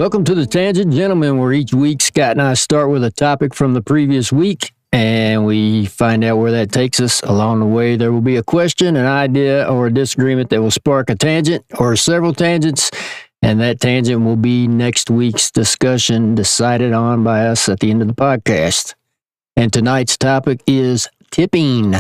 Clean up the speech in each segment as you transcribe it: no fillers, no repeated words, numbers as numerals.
Welcome to the Tangent, gentlemen, where each week Scott and I start with a topic from the previous week, and we find out where that takes us. Along the way, there will be a question, an idea, or a disagreement that will spark a tangent or several tangents, and that tangent will be next week's discussion decided on by us at the end of the podcast. And tonight's topic is tipping.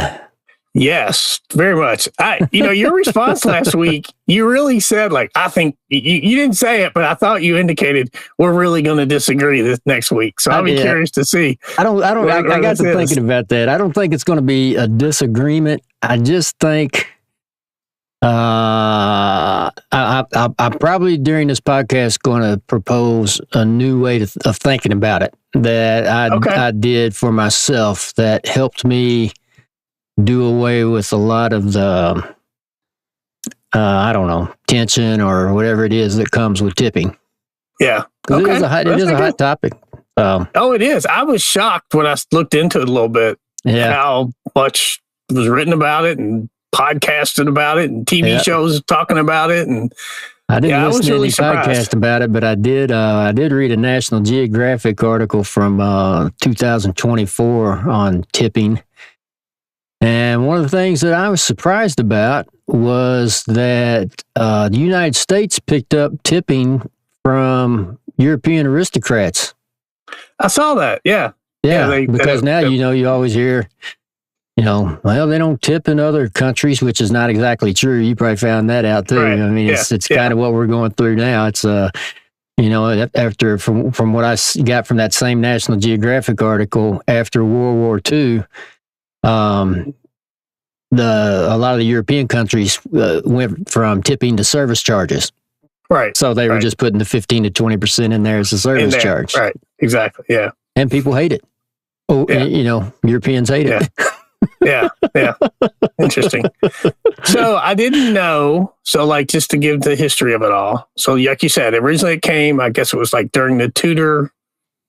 Yes, very much. Your response last week, you really said, I think you didn't say it, but I thought you indicated we're really going to disagree this next week. So I'll be curious to see. I got to thinking about that. I don't think it's going to be a disagreement. I just think I'm probably during this podcast going to propose a new way of thinking about it that I did for myself that helped me do away with a lot of the, tension or whatever it is that comes with tipping. Yeah. It is a hot topic. It is. I was shocked when I looked into it a little bit. Yeah. How much was written about it and podcasted about it and TV shows talking about it. And I didn't listen to any podcast about it, but I did read a National Geographic article from 2024 on tipping. And one of the things that I was surprised about was that the United States picked up tipping from European aristocrats. I saw that, yeah. Yeah, because now, you always hear, they don't tip in other countries, which is not exactly true. You probably found that out, too. Right. I mean, it's kind of what we're going through now. It's, after, from what I got from that same National Geographic article, after World War II, a lot of the European countries went from tipping to service charges. Right. So they were just putting the 15 to 20% in there as a service charge. Right. Exactly. Yeah. And people hate it. Oh, yeah. Europeans hate it. Yeah. Interesting. So I didn't know. So just to give the history of it all. So like you said, originally it came, I guess it was during the Tudor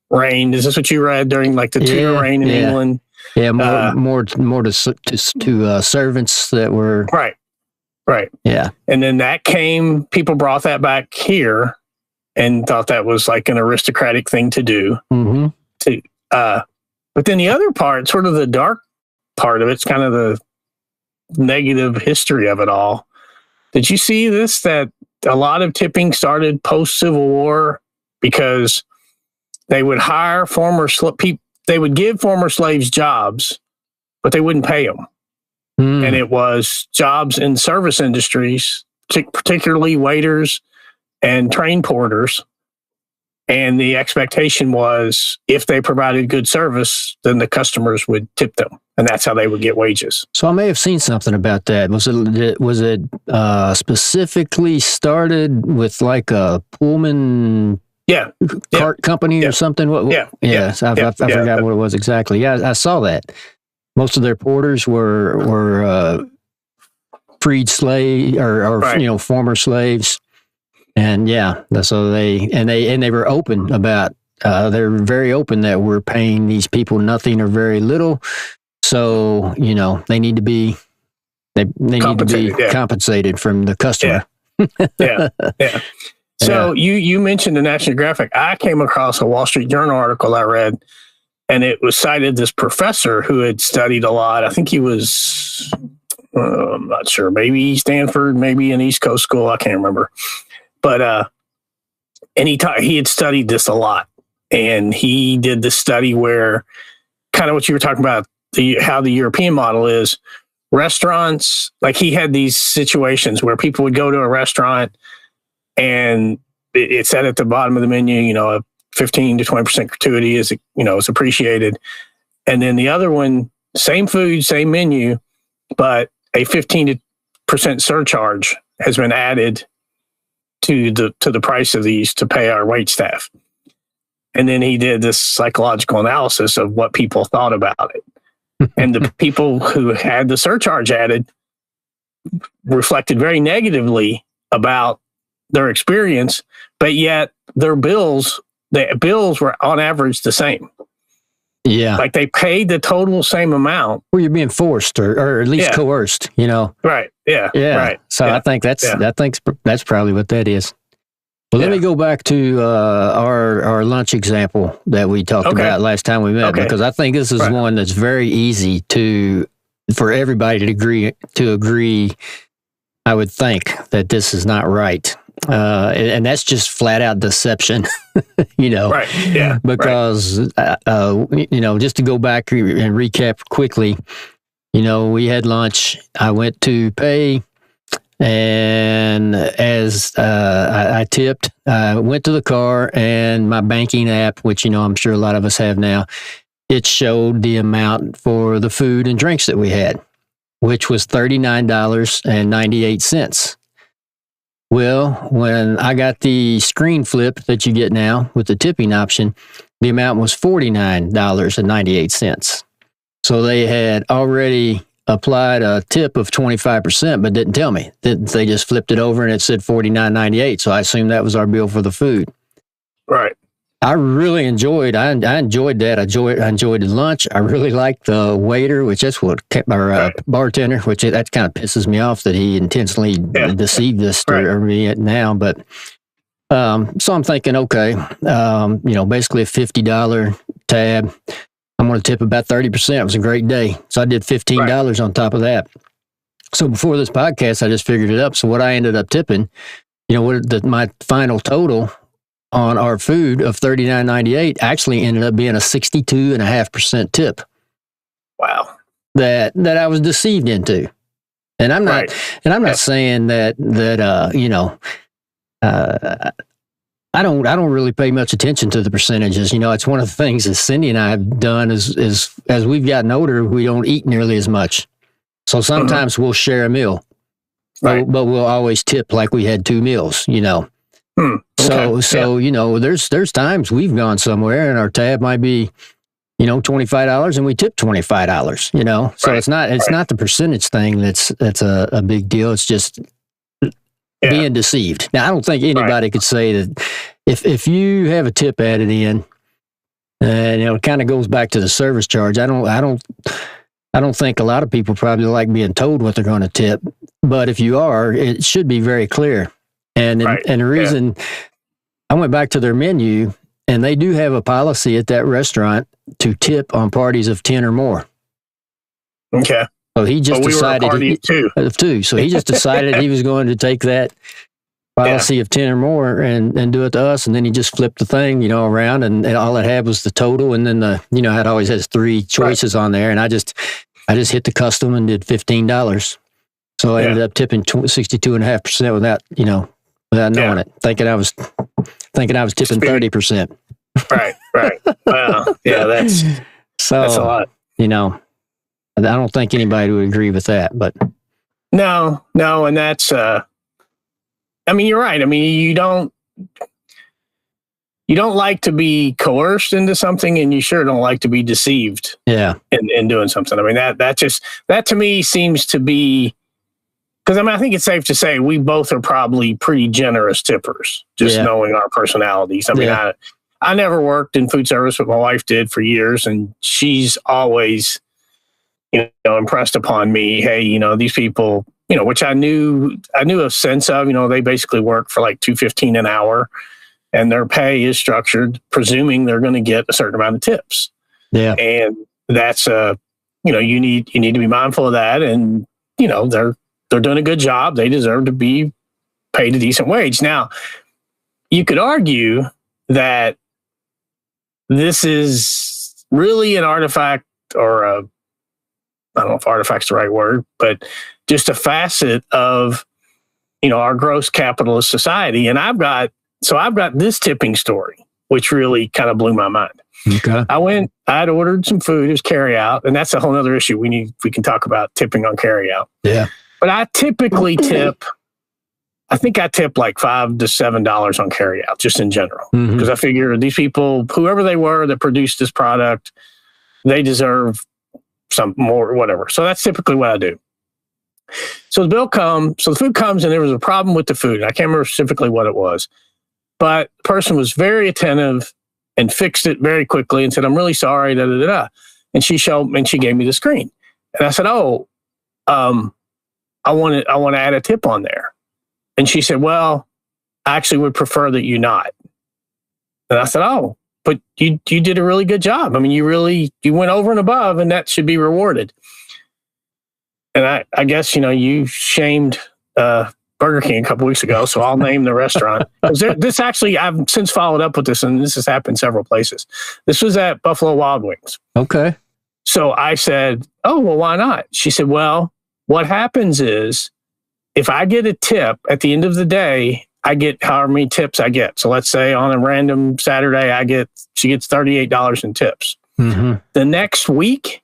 reign. Is this what you read during the Tudor reign in England? Yeah, more to servants that were right. Yeah, and then that came. People brought that back here and thought that was an aristocratic thing to do. Mm-hmm. But then the other part, sort of the dark part of it's kind of the negative history of it all. Did you see this? That a lot of tipping started post Civil War because they would hire people. They would give former slaves jobs, but they wouldn't pay them. And it was jobs in service industries, particularly waiters and train porters. And the expectation was if they provided good service, then the customers would tip them. And that's how they would get wages. So I may have seen something about that. Was it specifically started with a Pullman cart company or something? I forgot what it was exactly. Yeah, I saw that. Most of their porters were freed slave or former slaves, and so they were open about. They're very open that we're paying these people nothing or very little, so they need to be compensated from the customer. Yeah. So you mentioned the National Geographic. I came across a Wall Street Journal article I read, and it was cited this professor who had studied a lot. I think he was, I'm not sure, maybe Stanford, maybe an East Coast school. I can't remember. But and he had studied this a lot, and he did this study where kind of what you were talking about, how the European model is. Restaurants, he had these situations where people would go to a restaurant and it said at the bottom of the menu, a 15 to 20% gratuity is appreciated. And then the other one, same food, same menu, but a 15% surcharge has been added to the price of these to pay our wait staff. And then he did this psychological analysis of what people thought about it. And the people who had the surcharge added reflected very negatively about their experience, but yet the bills were on average the same. Yeah. They paid the total same amount. Well, you're being forced or at least coerced, Right. Yeah. Yeah. Right. So I think that's probably what that is. Well, let me go back to our lunch example that we talked about last time we met, because I think this is one that's very easy for everybody to agree. I would think that this is not right, and that's just flat out deception. Right? Yeah. Because just to go back and recap quickly, we had lunch. I went to pay. And as I tipped, I went to the car, and my banking app, which, I'm sure a lot of us have now, it showed the amount for the food and drinks that we had, which was $39.98. Well, when I got the screen flip that you get now with the tipping option, the amount was $49.98. So they had already applied a tip of 25%, but didn't tell me. They just flipped it over and it said $49.98. So I assumed that was our bill for the food. Right. I really enjoyed. I enjoyed that. I enjoyed the lunch. I really liked the waiter, which that's what kept our bartender, which that kind of pisses me off that he intentionally deceived us to me now. But so I'm thinking, okay, basically a $50 tab. I'm going to tip about 30%. It was a great day. So I did $15 on top of that. So before this podcast, I just figured it up. So what I ended up tipping, my final total on our food of $39.98 actually ended up being a 62.5% tip. Wow. That I was deceived into. And I'm not saying that I don't really pay much attention to the percentages. It's one of the things that Cindy and I have done is as we've gotten older, we don't eat nearly as much. So sometimes we'll share a meal, but we'll always tip like we had 2 meals, So there's times we've gone somewhere and our tab might be, $25 and we tip $25, So it's not the percentage thing that's a big deal. It's just being deceived. Now, I don't think anybody could say that if you have a tip added in, and it kind of goes back to the service charge. I don't think a lot of people probably like being told what they're going to tip, but if you are, it should be very clear. And the reason I went back to their menu, and they do have a policy at that restaurant to tip on parties of 10 or more. Okay. So he just decided of two. So he just decided he was going to take that policy of 10 or more and do it to us. And then he just flipped the thing, around, and all it had was the total. And then it always has 3 choices on there. And I just hit the custom and did $15. So I ended up tipping 62.5% without knowing it, thinking I was tipping 30%. Right. Wow. Yeah, that's a lot. I don't think anybody would agree with that, but no, and that's. You're right. You don't like to be coerced into something, and you sure don't like to be deceived. Yeah. In doing something. That to me seems to be, because I think it's safe to say we both are probably pretty generous tippers, just knowing our personalities. I never worked in food service, but my wife did for years, and she's always impressed upon me, hey, these people, which I knew a sense of, they basically work for like $2.15 an hour, and their pay is structured, presuming they're going to get a certain amount of tips. Yeah. And that's, you need to be mindful of that. And, they're doing a good job. They deserve to be paid a decent wage. Now, you could argue that this is really an artifact, or I don't know if artifact's the right word, but just a facet of, our gross capitalist society. And I've got this tipping story, which really kind of blew my mind. Okay. I'd ordered some food. It was carry out. And that's a whole other issue. We can talk about tipping on carry out. Yeah. But I typically tip like $5 to $7 on carry out, just in general. Because I figure these people, whoever they were that produced this product, they deserve some more, whatever. So that's typically what I do. So the food comes, and there was a problem with the food. I can't remember specifically what it was, but the person was very attentive and fixed it very quickly and said, "I'm really sorry." And she gave me the screen, and I said, "Oh, I want to add a tip on there." And she said, "Well, I actually would prefer that you not. And I said, oh, but you did a really good job. I mean, you went over and above, and that should be rewarded. And I guess, you shamed Burger King a couple weeks ago, so I'll name the restaurant. This actually, I've since followed up with this, and this has happened several places. This was at Buffalo Wild Wings. Okay. So I said, oh, well, why not? She said, well, what happens is if I get a tip at the end of the day, I get however many tips I get. So let's say on a random Saturday, she gets $38 in tips. Mm-hmm. The next week,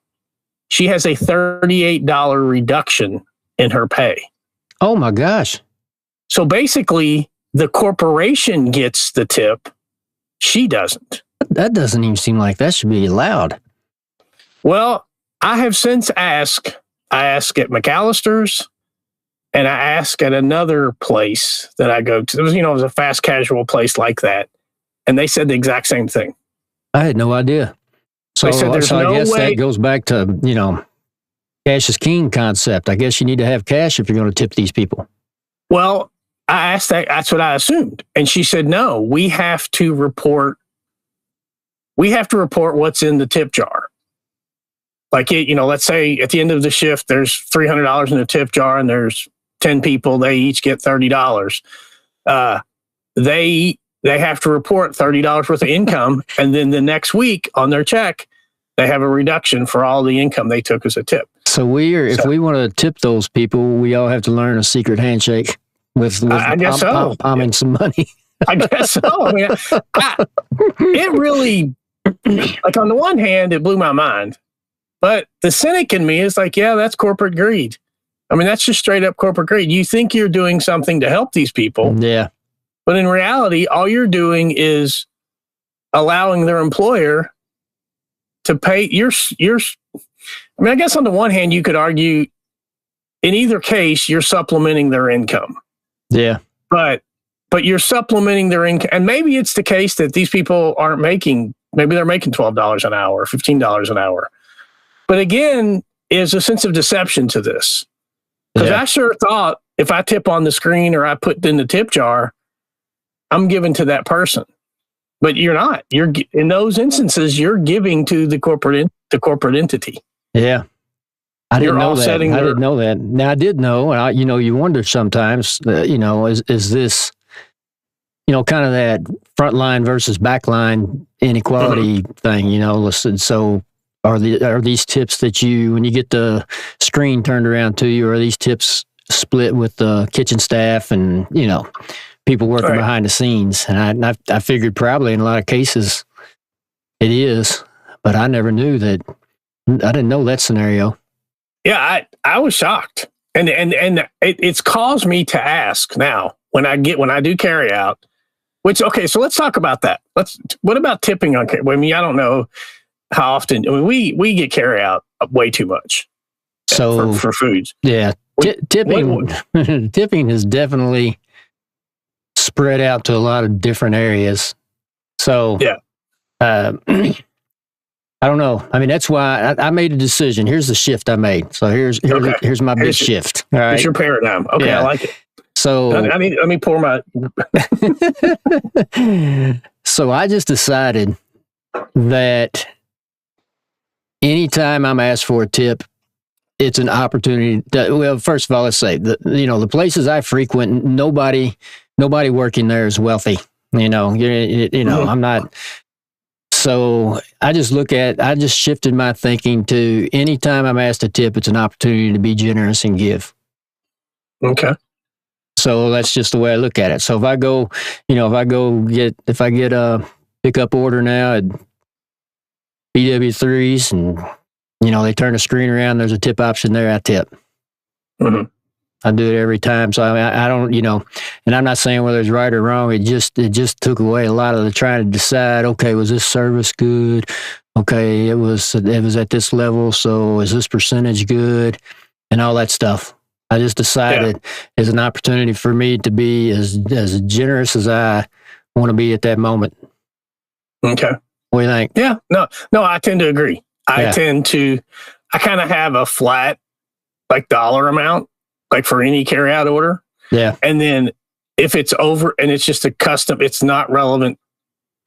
she has a $38 reduction in her pay. Oh my gosh. So basically, the corporation gets the tip. She doesn't. That doesn't even seem like that should be allowed. Well, I have since asked. I asked at McAllister's, and I asked at another place that I go to. It was a fast casual place like that, and they said the exact same thing. I had no idea. So, they said there's no I guess way. That goes back to cash is king concept. I guess you need to have cash if you're going to tip these people. Well, I asked that. That's what I assumed, and she said no. We have to report. We have to report what's in the tip jar. Like, let's say at the end of the shift, there's $300 in the tip jar and there's 10 people. They each get $30. They have to report $30 worth of income. And then the next week on their check, they have a reduction for all the income they took as a tip. So if we want to tip those people, we all have to learn a secret handshake with I guess so. Palming some money. I guess so. I mean, it really, like on the one hand, it blew my mind. But the cynic in me is like, yeah, that's corporate greed. I mean, that's just straight up corporate greed. You think you're doing something to help these people. Yeah. But in reality, all you're doing is allowing their employer to pay I guess on the one hand, you could argue in either case, you're supplementing their income. Yeah. But you're supplementing their income. And maybe it's the case that these people maybe they're making $12 an hour, $15 an hour. But again, there's a sense of deception to this. Because I sure thought if I tip on the screen or I put in the tip jar, I'm giving to that person. But you're not. In those instances, you're giving to the corporate entity. Yeah. I didn't know that. Now I did know, you wonder sometimes, is this, kind of that front line versus back line inequality thing, listed. So are these tips that when you get the screen turned around to you, are these tips split with the kitchen staff and, people working behind the scenes? And I figured probably in a lot of cases it is, but I never knew that. I didn't know that scenario. Yeah, I was shocked. And it's caused me to ask now when I do carry out, so let's talk about that. What about tipping on carry? I mean, I don't know how often. I mean, we get carry out way too much. So for foods. Yeah. Tipping is definitely spread out to a lot of different areas. So yeah. I don't know. I mean, that's why I made a decision. Here's the shift I made. So here's my big shift. All right. Here's your paradigm. Okay, yeah. I like it. So let me pour my. So I just decided that anytime I'm asked for a tip, it's an opportunity. First of all, let's say the places I frequent, nobody working there is wealthy. Mm-hmm. I'm not. So I just shifted my thinking to anytime I'm asked a tip, it's an opportunity to be generous and give. Okay. So that's just the way I look at it. So if I get a pickup order now at BW3s and, they turn the screen around, there's a tip option there, I tip. Mm-hmm. I do it every time. So I don't, and I'm not saying whether it's right or wrong. It just took away a lot of the trying to decide, okay, was this service good? Okay, it was at this level. So is this percentage good? And all that stuff. I just decided it's an opportunity for me to be as generous as I want to be at that moment. Okay. What do you think? Yeah. No, I tend to agree. I kind of have a flat, like dollar amount, like for any carry out order. Yeah. And then if it's over and it's just a custom, it's not relevant.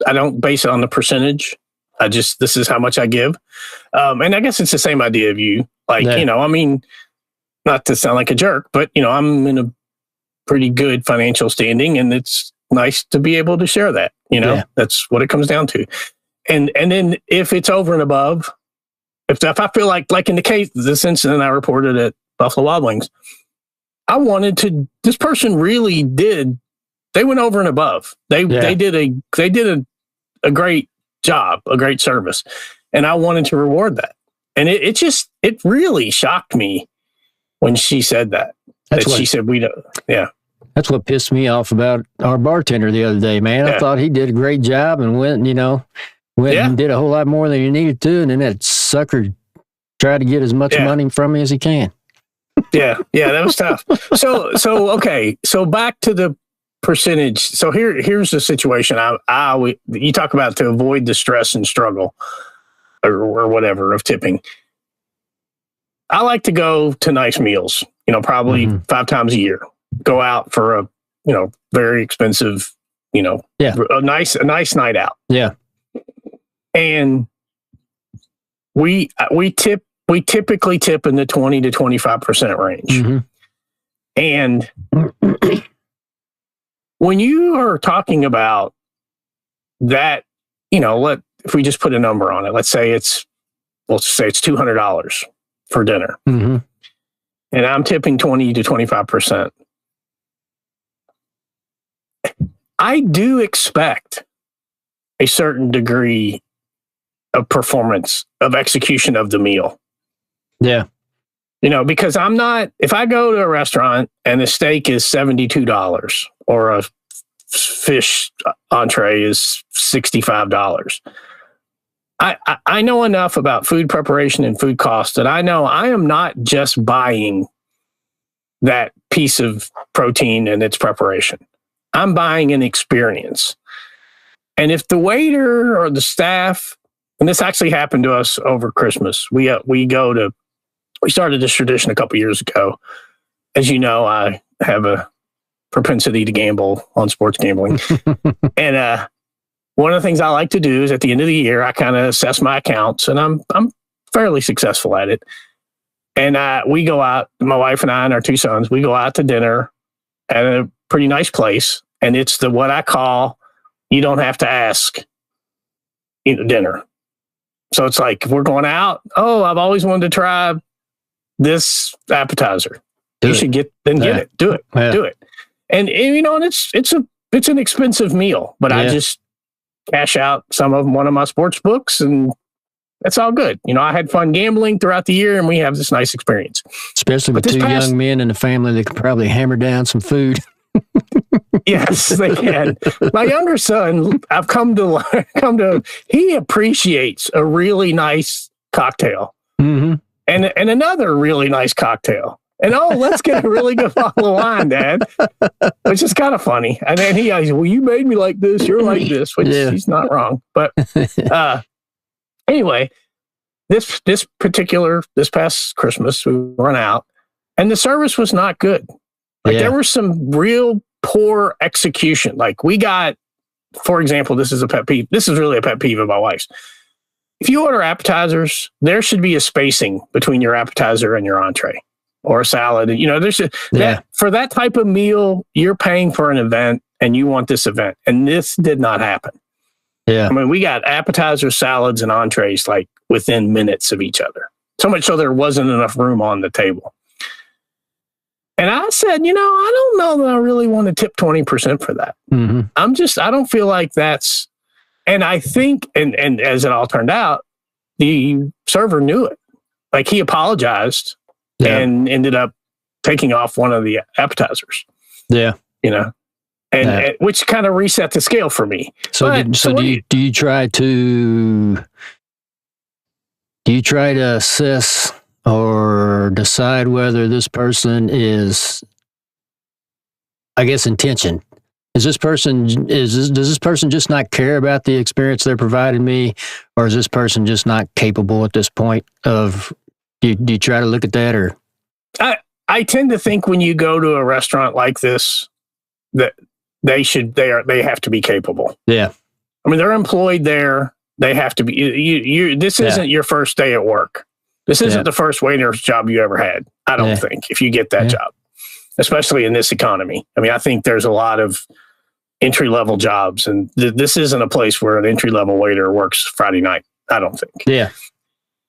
I don't base it on the percentage. This is how much I give. And I guess it's the same idea of you. Like, I mean, not to sound like a jerk, but, I'm in a pretty good financial standing, and it's nice to be able to share that. That's what it comes down to. And then if it's over and above, if I feel like in the case, this incident I reported at Buffalo Wild Wings, this person really did, they went over and above. They did a great job, a great service. And I wanted to reward that. And it really shocked me when she said that. She said, we don't, That's what pissed me off about our bartender the other day, man. I thought he did a great job and went and did a whole lot more than he needed to. And then that sucker tried to get as much money from me as he can. Yeah, that was tough. Okay. So back to the percentage. So here's the situation. You talk about to avoid the stress and struggle or whatever of tipping. I like to go to nice meals, probably 5 times a year. Go out for a, very expensive, a nice night out. Yeah. And we typically tip in the 20 to 25% range. Mm-hmm. And when you are talking about that, if we just put a number on it, let's say it's $200 for dinner. Mm-hmm. And I'm tipping 20 to 25%. I do expect a certain degree of performance, of execution of the meal. Yeah. Because if I go to a restaurant and the steak is $72 or a fish entree is $65, I know enough about food preparation and food costs that I know I am not just buying that piece of protein and its preparation. I'm buying an experience. And if the waiter or the staff, and this actually happened to us over Christmas, we started this tradition a couple years ago. As you know, I have a propensity to gamble on sports gambling. And one of the things I like to do is at the end of the year, I kind of assess my accounts, and I'm fairly successful at it. And we go out, my wife and I and our 2 sons, we go out to dinner at a pretty nice place. And it's what I call, you don't have to ask, dinner. So it's like, if we're going out, I've always wanted to try this appetizer. You should get it. Do it. Yeah. Do it. And it's an expensive meal, but I just cash out one of my sports books, and that's all good. I had fun gambling throughout the year, and we have this nice experience. Especially with 2 young men in the family that could probably hammer down some food. Yes, they can. My younger son, I've come to, he appreciates a really nice cocktail, and another really nice cocktail. And let's get a really good bottle of wine, Dad, which is kind of funny. And then he goes, well, you made me like this. You're like this, which he's not wrong. But anyway, this past Christmas, we run out, and the service was not good. There was some real poor execution. Like we got, for example, this is a pet peeve. This is really a pet peeve of my wife's. If you order appetizers, there should be a spacing between your appetizer and your entree or a salad. For that type of meal, you're paying for an event and you want this event. And this did not happen. Yeah. I mean, we got appetizers, salads, and entrees like within minutes of each other. So much so there wasn't enough room on the table. And I said, I don't know that I really want to tip 20% for that. Mm-hmm. I don't feel like that's, and I think, and as it all turned out, the server knew it. Like he apologized and ended up taking off one of the appetizers. Yeah. And which kind of reset the scale for me. So do you try to assess or decide whether this person is, I guess, intention? Does this person just not care about the experience they're providing me, or is this person just not capable at this point of? Do you try to look at that, or? I tend to think when you go to a restaurant like this, that they have to be capable. Yeah. I mean, they're employed there. They have to be, this isn't your first day at work. This isn't the first waiter's job you ever had. I don't think, if you get that job, especially in this economy. I mean, I think there's a lot of entry-level jobs, and this isn't a place where an entry-level waiter works Friday night. I don't think. Yeah.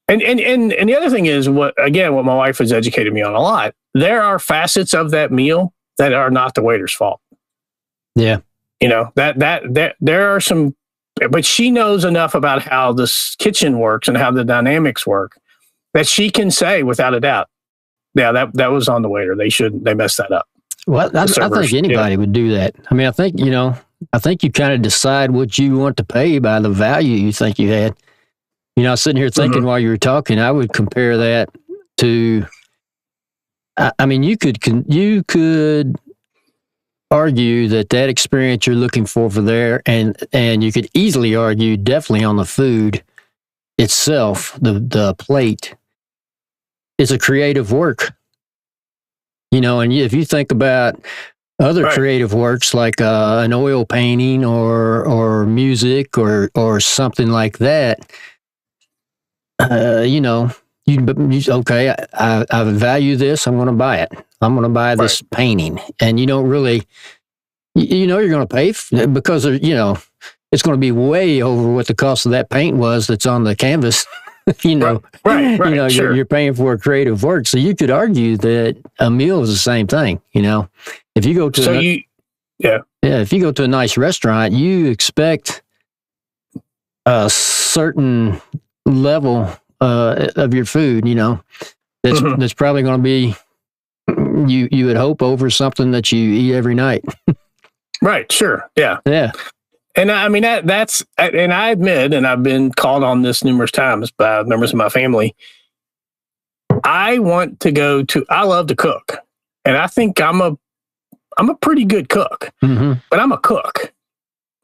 And the other thing is what my wife has educated me on a lot. There are facets of that meal that are not the waiter's fault. Yeah. You know, that there are some, but she knows enough about how this kitchen works and how the dynamics work that she can say without a doubt, yeah, that was on the waiter. They messed that up. Well, I think anybody would do that. I mean, I think you kind of decide what you want to pay by the value you think you had. You know, I was sitting here thinking while you were talking, I would compare that to, I mean, you could argue that experience you're looking for there, and you could easily argue definitely on the food itself, the plate, is a creative work. You know, and if you think about other creative works like an oil painting or music or something like that, you know, okay, I value this. I'm going to buy it. I'm going to buy this painting, and you don't really, you know, you're going to pay because you know it's going to be way over what the cost of that paint was that's on the canvas. You know, you know, you're paying for a creative work, so you could argue that a meal is the same thing. You know, if you go to if you go to a nice restaurant, you expect a certain level of your food. You know, that's probably going to be you would hope over something that you eat every night. Right. Sure. Yeah. Yeah. And I mean, that's, and I admit, and I've been called on this numerous times by members of my family. I love to cook, and I think I'm a pretty good cook, but I'm a cook.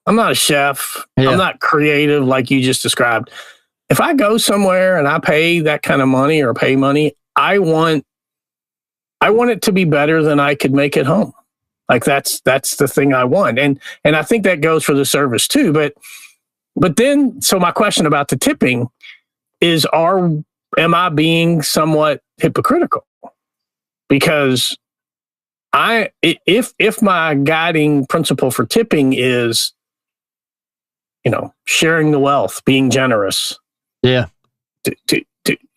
I'm not a chef. Yeah. I'm not creative like you just described. If I go somewhere and I pay that kind of money or pay money, I want it to be better than I could make at home. Like that's the thing I want. And I think that goes for the service too. But then, so my question about the tipping is, am I being somewhat hypocritical? Because if my guiding principle for tipping is, you know, sharing the wealth, being generous. Yeah.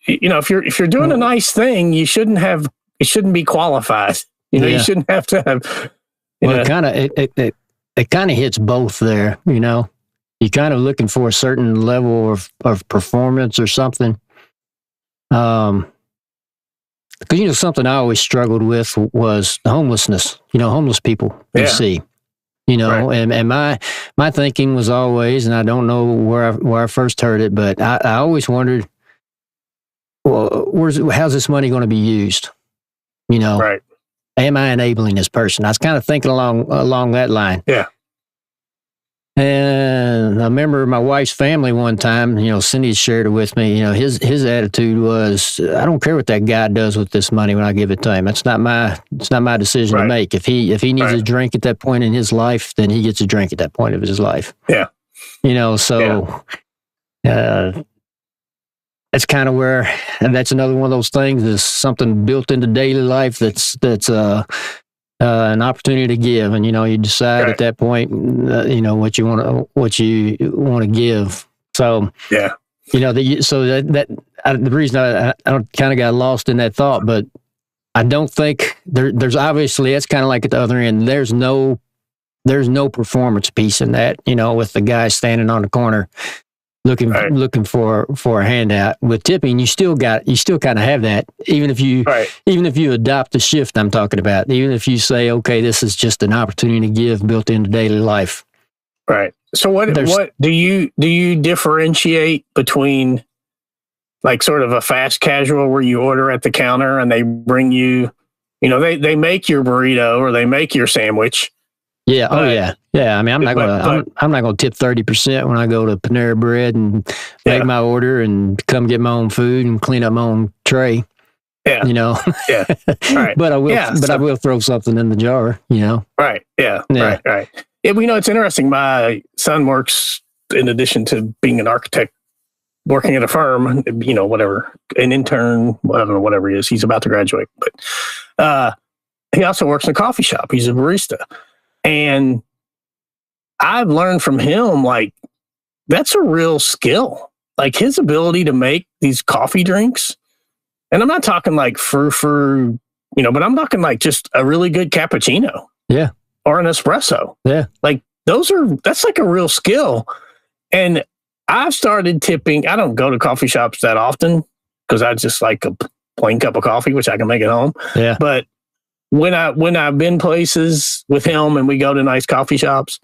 You know, if you're doing a nice thing, it shouldn't be qualified. You know, you shouldn't have to have. Well, it kind of hits both there. You know, you're kind of looking for a certain level of performance or something. Because you know, something I always struggled with was homelessness. You know, homeless people you see. You know, and my thinking was always, and I don't know where I first heard it, but I always wondered, well, how's this money going to be used? You know, right. Am I enabling this person? I was kind of thinking along that line. Yeah. And I remember my wife's family one time, you know, Cindy shared it with me, you know, his attitude was, I don't care what that guy does with this money when I give it to him. It's not my decision to make. If he needs a drink at that point in his life, then he gets a drink at that point of his life. Yeah. You know, so that's kind of where, and that's another one of those things, is something built into daily life that's an opportunity to give, and you know, you decide at that point, you know, what you want to give. So you know, the reason I kind of got lost in that thought, but I don't think there's obviously, that's kind of like at the other end. There's no performance piece in that, you know, with the guy standing on the corner looking for a handout. With tipping, you still kind of have that, even if you adopt the shift I'm talking about, even if you say, okay, this is just an opportunity to give built into daily life. Right. So what do you differentiate between, like, sort of a fast casual where you order at the counter and they bring you, you know, they make your burrito or they make your sandwich. Yeah. Yeah. I mean, I'm not going to tip 30% when I go to Panera Bread and make my order and come get my own food and clean up my own tray. Yeah. You know. Yeah. Right. But I will. Yeah, but I will throw something in the jar. You know. Right. Yeah. Right. Right. Yeah. You know, it's interesting. My son works, in addition to being an architect, working at a firm. You know, whatever, an intern, I don't know, whatever he is. He's about to graduate, but he also works in a coffee shop. He's a barista, and I've learned from him, like, that's a real skill. Like, his ability to make these coffee drinks. And I'm not talking like for you know, but I'm talking like just a really good cappuccino. Yeah. Or an espresso. Yeah. Like, that's like a real skill. And I've started tipping. I don't go to coffee shops that often because I just like a plain cup of coffee, which I can make at home. Yeah. But when I've been places with him and we go to nice coffee shops,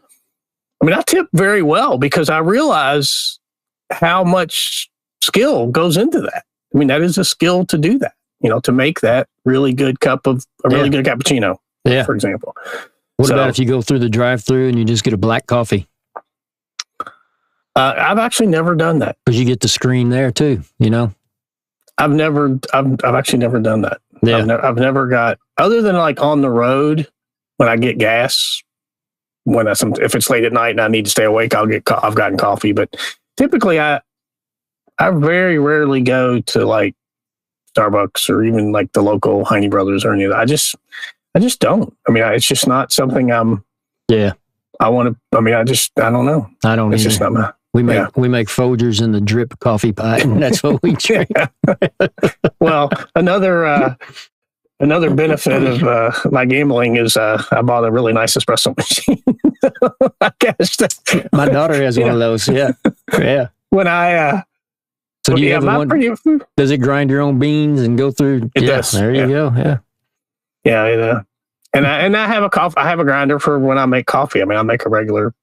I mean, I tip very well because I realize how much skill goes into that. I mean, that is a skill to do that, you know, to make that really good cup of a really good cappuccino, for example. What about if you go through the drive-through and you just get a black coffee? I've actually never done that. Because you get the screen there too, you know? I've actually never done that. Yeah. I've never got, other than like on the road when I get gas, if it's late at night and I need to stay awake, I've gotten coffee. But typically I very rarely go to like Starbucks or even like the local Heine Brothers or any of that. I just don't. I mean, it's just not something I want to, I don't know. I don't It's either. just not my, we make Folgers in the drip coffee pot, and that's what we drink. Well, another benefit of my gambling is I bought a really nice espresso machine. I guess my daughter has one of those. Yeah. Yeah. When I, so do you have one? Does it grind your own beans and go through? It does. There you go. Yeah. Yeah. And I have a grinder for when I make coffee. I mean, I make a regular.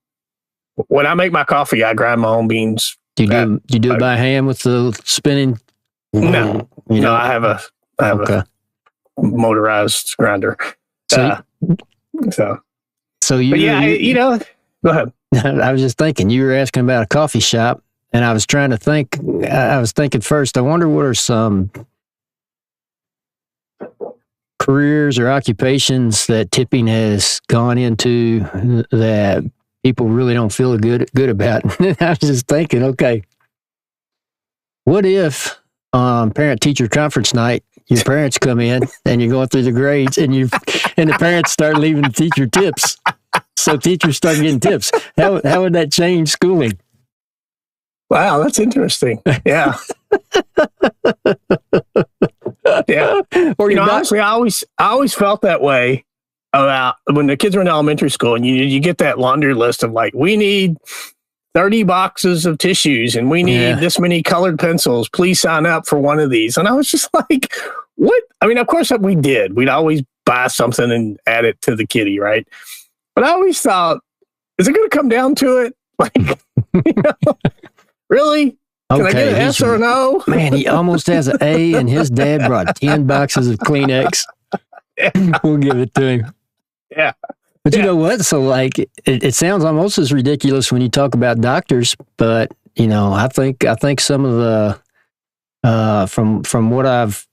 When I make my coffee, I grind my own beans. Do you do it by hand with the spinning? No, I have a motorized grinder. So you, go ahead. I was just thinking, you were asking about a coffee shop, and I was trying to think. I was thinking first, I wonder what are some careers or occupations that tipping has gone into that people really don't feel good about. I was just thinking, okay, what if parent-teacher conference night, your parents come in and you're going through the grades and the parents start leaving the teacher tips. So teachers start getting tips. How would that change schooling? Wow, that's interesting. Yeah. Yeah. Or honestly, I always felt that way about when the kids were in elementary school and you get that laundry list of like, we need 30 boxes of tissues and we need this many colored pencils. Please sign up for one of these. And I was just like, what? I mean, of course we did. We'd always buy something and add it to the kitty, right? But I always thought, is it going to come down to it? Like, really? Can I get an S or an O? Man, he almost has an A, and his dad brought 10 boxes of Kleenex. Yeah. We'll give it to him. Yeah. But you know what? So, like, it sounds almost as ridiculous when you talk about doctors, but, you know, I think some of the, from what I've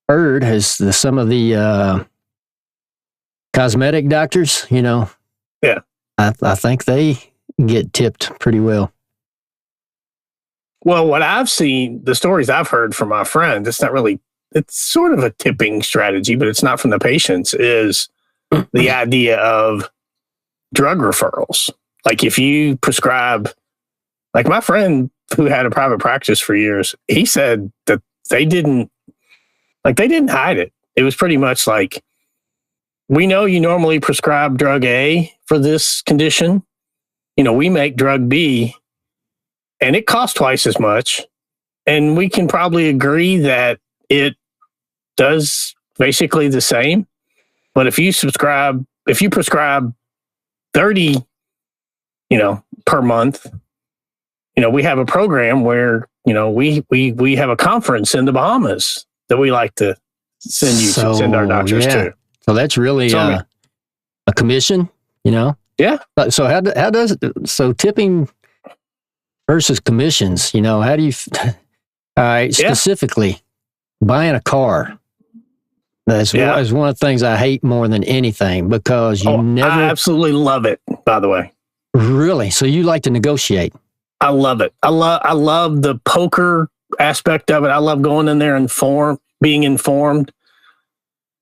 heard, some of the cosmetic doctors, you know, I think they get tipped pretty well. Well, what I've seen, the stories I've heard from my friends, it's sort of a tipping strategy, but it's not from the patients, is the idea of drug referrals. Like if you prescribe, like my friend who had a private practice for years, he said that they didn't hide it. It was pretty much like, we know you normally prescribe drug A for this condition. You know, we make drug B and it costs twice as much. And we can probably agree that it does basically the same. But if you prescribe 30, per month, we have a program where, we have a conference in the Bahamas that we like to send our doctors to. So that's really a commission, Yeah. So tipping versus commissions, how do you, all right, specifically, buying a car. That's one of the things I hate more than anything, because you never... I absolutely love it, by the way. Really? So you like to negotiate? I love it. I love the poker aspect of it. I love going in there and being informed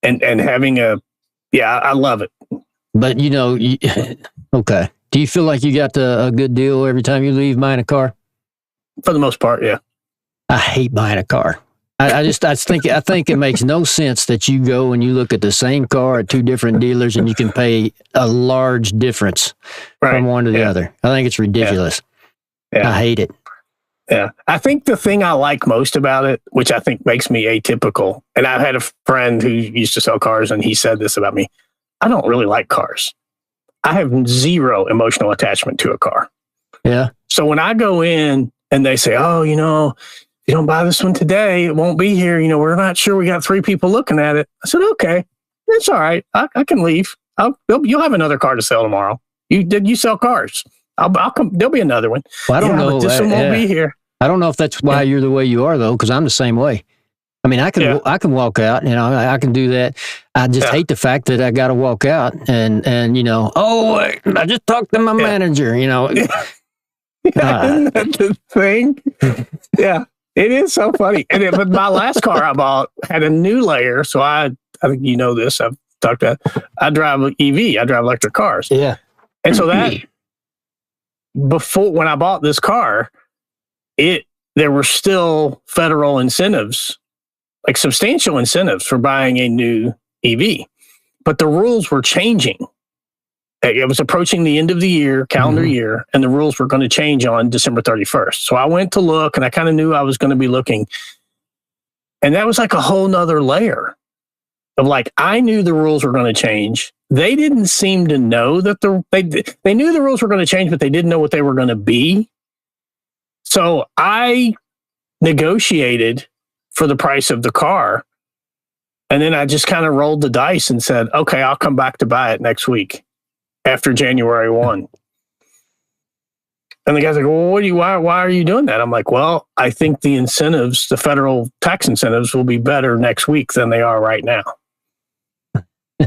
and having I love it. But, okay. Do you feel like you got a good deal every time you leave buying a car? For the most part, yeah. I hate buying a car. I think it makes no sense that you go and you look at the same car at two different dealers and you can pay a large difference from one to the other. I think it's ridiculous. Yeah. I hate it. Yeah. I think the thing I like most about it, which I think makes me atypical, and I've had a friend who used to sell cars and he said this about me, I don't really like cars. I have zero emotional attachment to a car. Yeah. So when I go in and they say, oh, if you don't buy this one today, it won't be here. We're not sure. We got 3 people looking at it. I said, okay, it's all right. I can leave. You'll have another car to sell tomorrow. You sell cars. I'll come. There'll be another one. Well, I don't know. But this one won't be here. I don't know if that's why you're the way you are, though, because I'm the same way. I mean, I can walk out, I can do that. I just hate the fact that I got to walk out and I just talked to my manager, Isn't that the thing? Yeah, it is so funny. And but my last car I bought had a new layer. So I think you know this. I've talked about, I drive EV. I drive electric cars. Yeah. And so before, when I bought this car, there were still federal incentives, like substantial incentives for buying a new EV, but the rules were changing. It was approaching the end of the year, calendar year, and the rules were going to change on December 31st. So I went to look, and I kind of knew I was going to be looking. And that was like a whole nother layer of I knew the rules were going to change. They didn't seem to know that they knew the rules were going to change, but they didn't know what they were going to be. So I negotiated for the price of the car. And then I just kind of rolled the dice and said, okay, I'll come back to buy it next week after January 1. And the guy's like, well, why are you doing that? I'm like, well, I think the incentives, the federal tax incentives will be better next week than they are right now.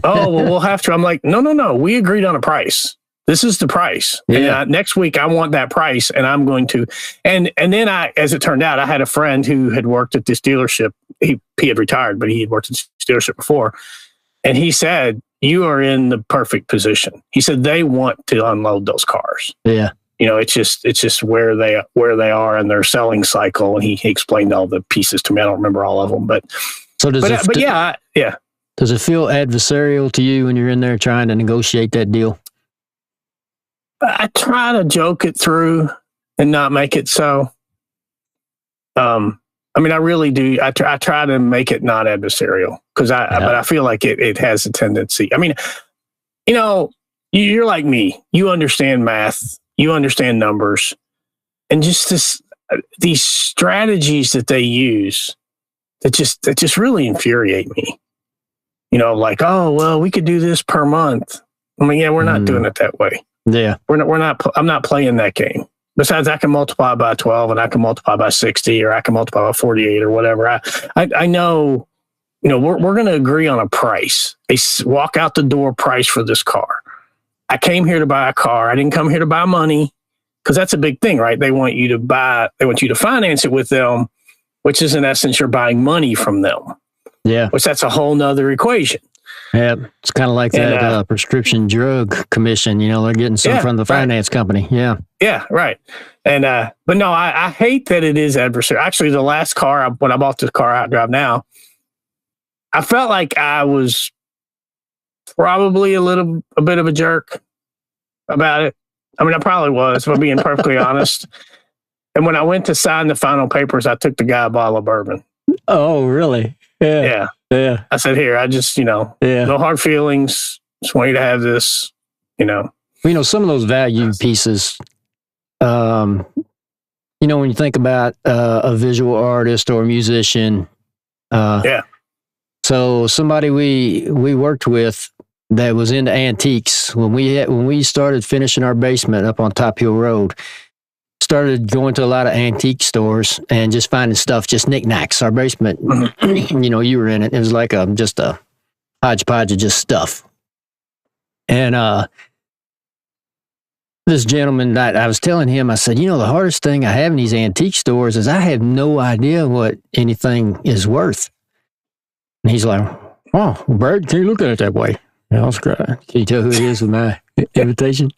Oh, well, we'll have to. I'm like, no. We agreed on a price. This is the price. Yeah. And next week I want that price, and I'm going to. And then as it turned out, I had a friend who had worked at this dealership. He had retired, but he had worked at this dealership before. And he said, you are in the perfect position. He said, they want to unload those cars. Yeah. It's just where they are in their selling cycle. And he explained all the pieces to me. I don't remember all of them, but yeah. Does it feel adversarial to you when you're in there trying to negotiate that deal? I try to joke it through and not make it so. I really do. I try to make it not adversarial but I feel like it has a tendency. You're like me. You understand math. You understand numbers, and just these strategies that they use that just really infuriate me. Oh, well, we could do this per month. We're not doing it that way. Yeah. I'm not playing that game. Besides, I can multiply by 12 and I can multiply by 60 or I can multiply by 48 or whatever. I know, we're going to agree on a price, a walk out the door price for this car. I came here to buy a car. I didn't come here to buy money, because that's a big thing, right? They want you to finance it with them, which is in essence, you're buying money from them. Yeah. Which that's a whole nother equation. Yeah, it's kind of like that prescription drug commission. They're getting some from the finance company. Yeah. Yeah, right. And but no, I hate that it is adversarial. Actually, the last car, when I bought this car I drive now, I felt like I was probably a bit of a jerk about it. I probably was, if I'm being perfectly honest. And when I went to sign the final papers, I took the guy a bottle of bourbon. Oh, really? Yeah. I said, here, I just, no hard feelings. Just want you to have this, some of those value pieces, when you think about a visual artist or a musician. So somebody we worked with that was into antiques, when we started finishing our basement up on Top Hill Road, started going to a lot of antique stores and just finding stuff, just knickknacks. Our basement, you were in it. It was like just a hodgepodge of just stuff. And this gentleman, I was telling him, I said, the hardest thing I have in these antique stores is I have no idea what anything is worth. And he's like, oh, Brad, can you look at it that way? And I was crying. Can you tell who it is with my invitation?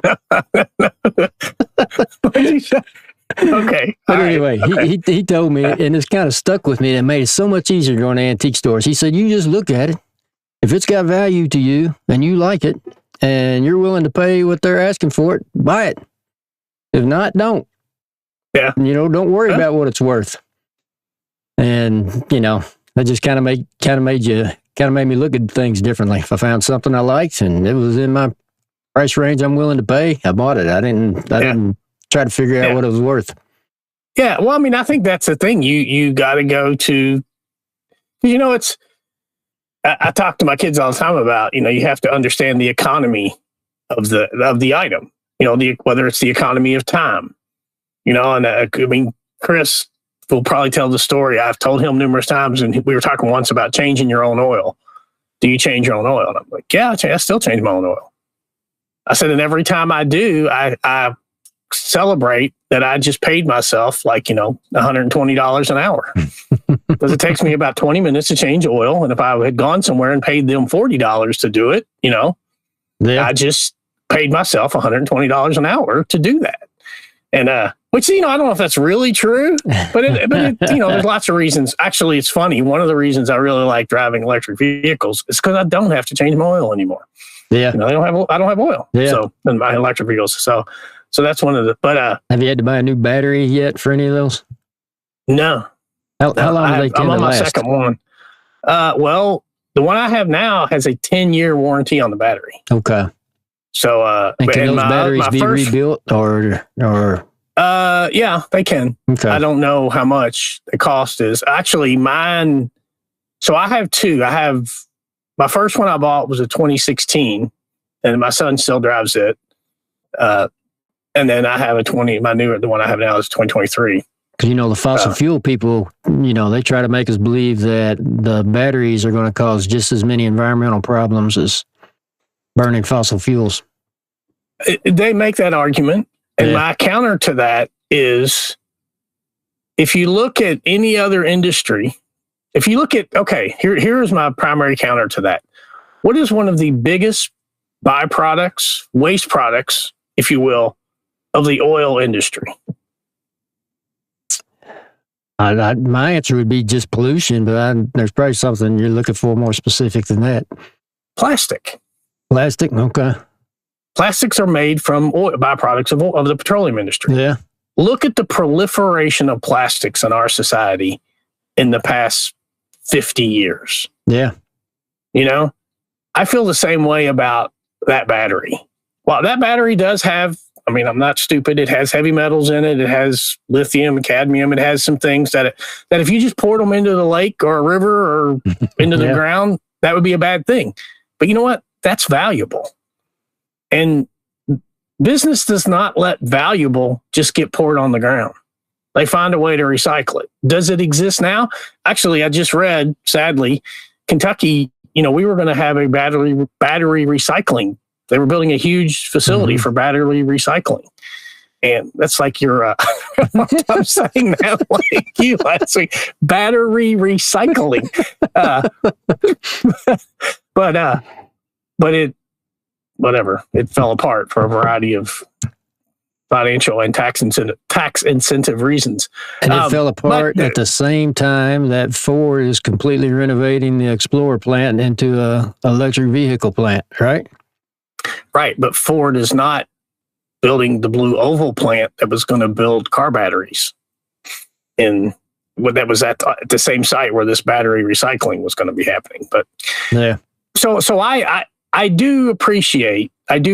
Okay. But anyway, he told me, and it's kind of stuck with me, and made it so much easier going to antique stores. He said, you just look at it. If it's got value to you and you like it and you're willing to pay what they're asking for it, buy it. If not, don't. Yeah. Don't worry about what it's worth. And, that just kind of made me look at things differently. If I found something I liked and it was in my price range I'm willing to pay, I bought it. I didn't try to figure out what it was worth. Yeah. Well, I mean, I think that's the thing. You got to go to, I talk to my kids all the time about, you have to understand the economy of the item, whether it's the economy of time, and Chris will probably tell the story. I've told him numerous times, and we were talking once about changing your own oil. Do you change your own oil? And I'm like, yeah, I still change my own oil. I said, and every time I do, I celebrate that I just paid myself $120 an hour because it takes me about 20 minutes to change oil. And if I had gone somewhere and paid them $40 to do it, I just paid myself $120 an hour to do that. And, which, I don't know if that's really true, but there's lots of reasons. Actually, it's funny. One of the reasons I really like driving electric vehicles is because I don't have to change my oil anymore. Yeah. I don't have oil. Yeah. So in my electric vehicles. So that's one of the, but, have you had to buy a new battery yet for any of those? No. How long do they tend I'm on to my last? second one. Well, the one I have now has a 10-year warranty on the battery. Okay. So, and can those batteries be rebuilt or? Yeah, they can. Okay. I don't know how much the cost is. Actually, mine. So I have two. My first one I bought was a 2016, and my son still drives it. And then I have the one I have now is 2023. Because, the fossil fuel people, they try to make us believe that the batteries are going to cause just as many environmental problems as burning fossil fuels. They make that argument. And my counter to that is, if you look at any other industry, here's my primary counter to that. What is one of the biggest byproducts, waste products, if you will, of the oil industry? My answer would be just pollution, but there's probably something you're looking for more specific than that. Plastic. Plastic, okay. Plastics are made from byproducts of the petroleum industry. Yeah. Look at the proliferation of plastics in our society in the past 50 years. Yeah. I feel the same way about that battery. Well, that battery does have, I'm not stupid. It has heavy metals in it. It has lithium, cadmium. It has some things that if you just poured them into the lake or a river or into the ground, that would be a bad thing. But you know what? That's valuable. And business does not let valuable just get poured on the ground. They find a way to recycle it. Does it exist now? Actually, I just read, sadly, Kentucky, we were going to have a battery recycling. They were building a huge facility for battery recycling. And that's like I'm saying that like you last week. Battery recycling. But it fell apart for a variety of financial and tax incentive reasons. And it fell apart at the same time that Ford is completely renovating the Explorer plant into a electric vehicle plant, right? Right, but Ford is not building the Blue Oval plant that was going to build car batteries that was at the same site where this battery recycling was going to be happening. But yeah, so I do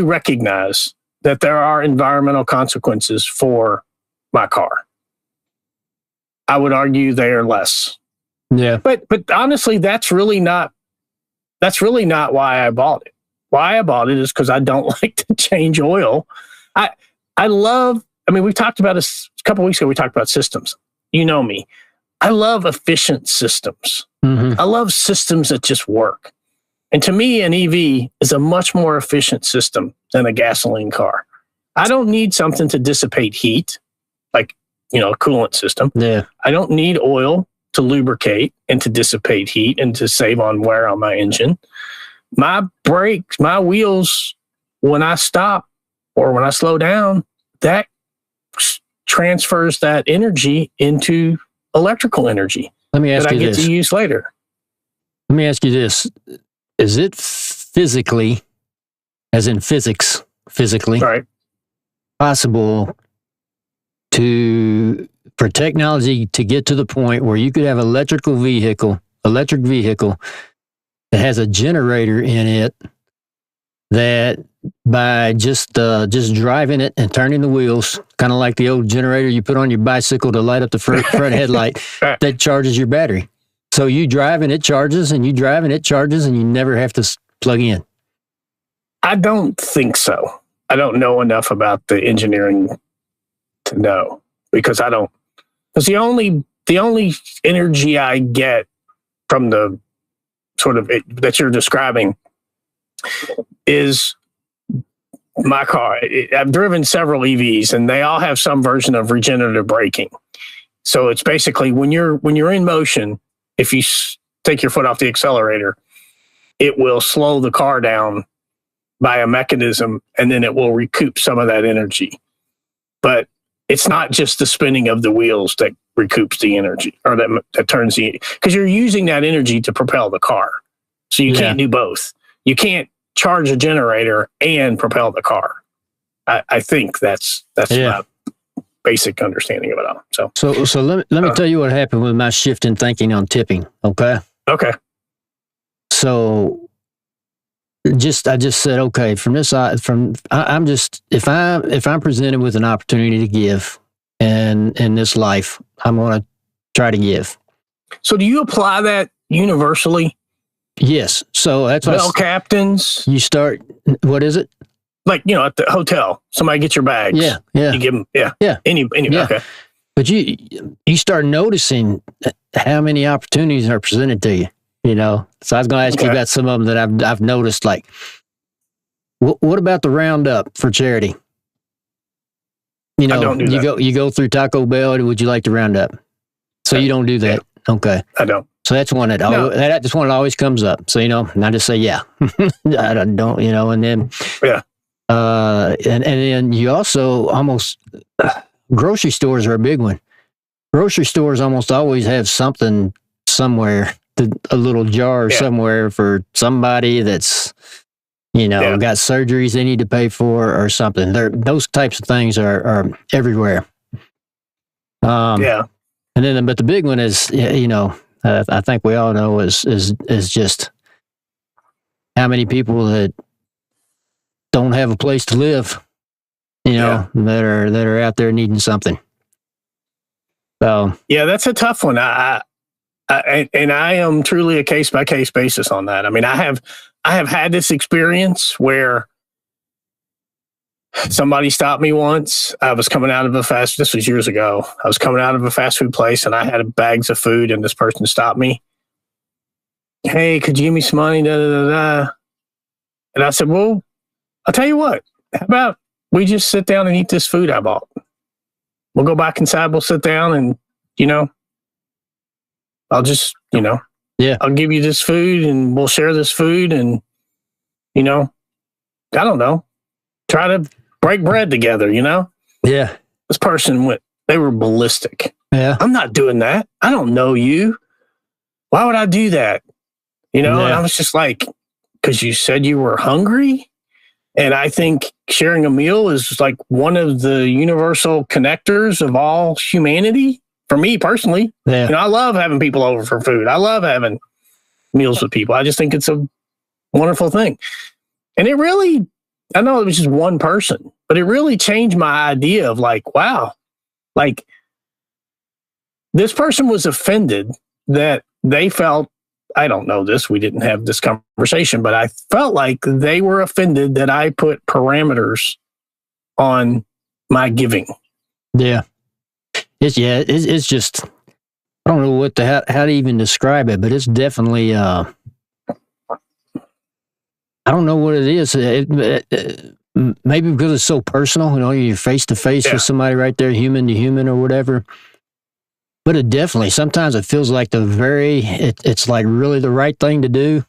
recognize that there are environmental consequences for my car. I would argue they are less. Yeah. But honestly, that's really not why I bought it. Why I bought it is because I don't like to change oil. I mean, we've talked about this a couple of weeks ago. We talked about systems. You know me. I love efficient systems. I love systems that just work. And to me, an EV is a much more efficient system than a gasoline car. I don't need something to dissipate heat, like, a coolant system. Yeah. I don't need oil to lubricate and to dissipate heat and to save on wear on my engine. My brakes, my wheels, when I stop or when I slow down, that transfers that energy into electrical energy. Let me ask that you I get this. to use later. Let me ask you this. Is it physically, as in physics, right, possible for technology to get to the point where you could have electric vehicle that has a generator in it that by just driving it and turning the wheels, kind of like the old generator you put on your bicycle to light up the front headlight, that charges your battery. So you drive and it charges, and you drive and it charges, and you never have to plug in. I don't think so. I don't know enough about the engineering to know, because the only energy I get from the sort of that you're describing is my car. I've driven several EVs, and they all have some version of regenerative braking. So it's basically when you're in motion, if you take your foot off the accelerator, it will slow the car down by a mechanism, and then it will recoup some of that energy. But it's not just the spinning of the wheels that recoups the energy, or that turns because you're using that energy to propel the car. So you can't do both. You can't charge a generator and propel the car. I think that's my basic understanding of it all. So let me tell you what happened with my shift in thinking on tipping. Okay. So I just said, okay, if I'm presented with an opportunity to give, and in this life, I'm going to try to give. So do you apply that universally? Yes. So that's what captains. You start. What is it? Like, at the hotel, somebody gets your bags. Yeah. You give them. Yeah. Any. Yeah. Okay. But you start noticing how many opportunities are presented to you. So I was going to ask you about some of them that I've noticed. Like, what about the roundup for charity? I don't do that. You go through Taco Bell. Would you like to round up? So you don't do that. Yeah. Okay. I don't. So that's one that's one that always comes up. So, and I just say, yeah, I don't, and then, and then you also grocery stores are a big one. Grocery stores almost always have something somewhere, a little jar somewhere for somebody that's, got surgeries they need to pay for or something. Those types of things are everywhere. And then, but the big one is, I think we all know is just how many people that don't have a place to live, that are out there needing something. So that's a tough one. I am truly a case by case basis on that. I mean, I have had this experience where somebody stopped me once. I was coming out of this was years ago. I was coming out of a fast food place, and I had bags of food, and this person stopped me. Hey, could you give me some money? Da, da, da, da. And I said, well, I'll tell you what, how about we just sit down and eat this food I bought? We'll go back inside, we'll sit down, and, I'll just, I'll give you this food, and we'll share this food, and, I don't know, try to break bread together, Yeah. This person they were ballistic. Yeah. I'm not doing that. I don't know you. Why would I do that? And I was just like, because you said you were hungry. And I think sharing a meal is like one of the universal connectors of all humanity. For me personally, I love having people over for food. I love having meals with people. I just think it's a wonderful thing. And it really, I know it was just one person, but it really changed my idea of like, wow, like this person was offended that they felt, I don't know this, we didn't have this conversation, but I felt like they were offended that I put parameters on my giving. Yeah. It's just, I don't know how to even describe it, but it's definitely, I don't know what it is. Maybe because it's so personal, you're face to face with somebody right there, human to human or whatever. But it definitely, sometimes it feels like it's like really the right thing to do.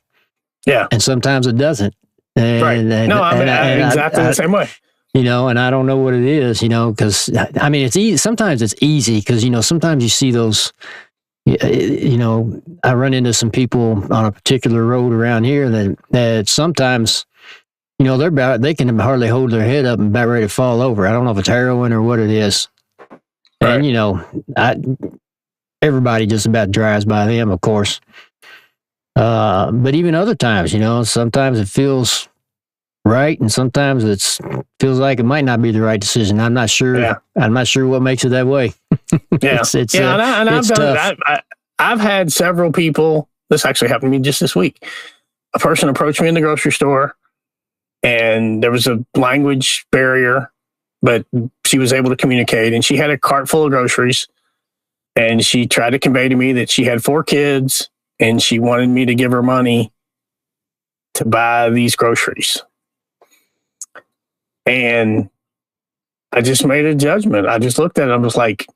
Yeah. And sometimes it doesn't. I'm exactly the same way. And I don't know what it is, because it's easy. Sometimes it's easy because, sometimes you see those, I run into some people on a particular road around here that sometimes, they can hardly hold their head up and about ready to fall over. I don't know if it's heroin or what it is. Right. And, everybody just about drives by them, of course. But even other times, sometimes it feels right, and sometimes it feels like it might not be the right decision. I'm not sure. Yeah. I'm not sure what makes it that way. Yeah, I've done it. I've had several people. This actually happened to me just this week. A person approached me in the grocery store, and there was a language barrier, but she was able to communicate. And she had a cart full of groceries, and she tried to convey to me that she had 4 kids, and she wanted me to give her money to buy these groceries. And I just made a judgment. I just looked at it. I was like,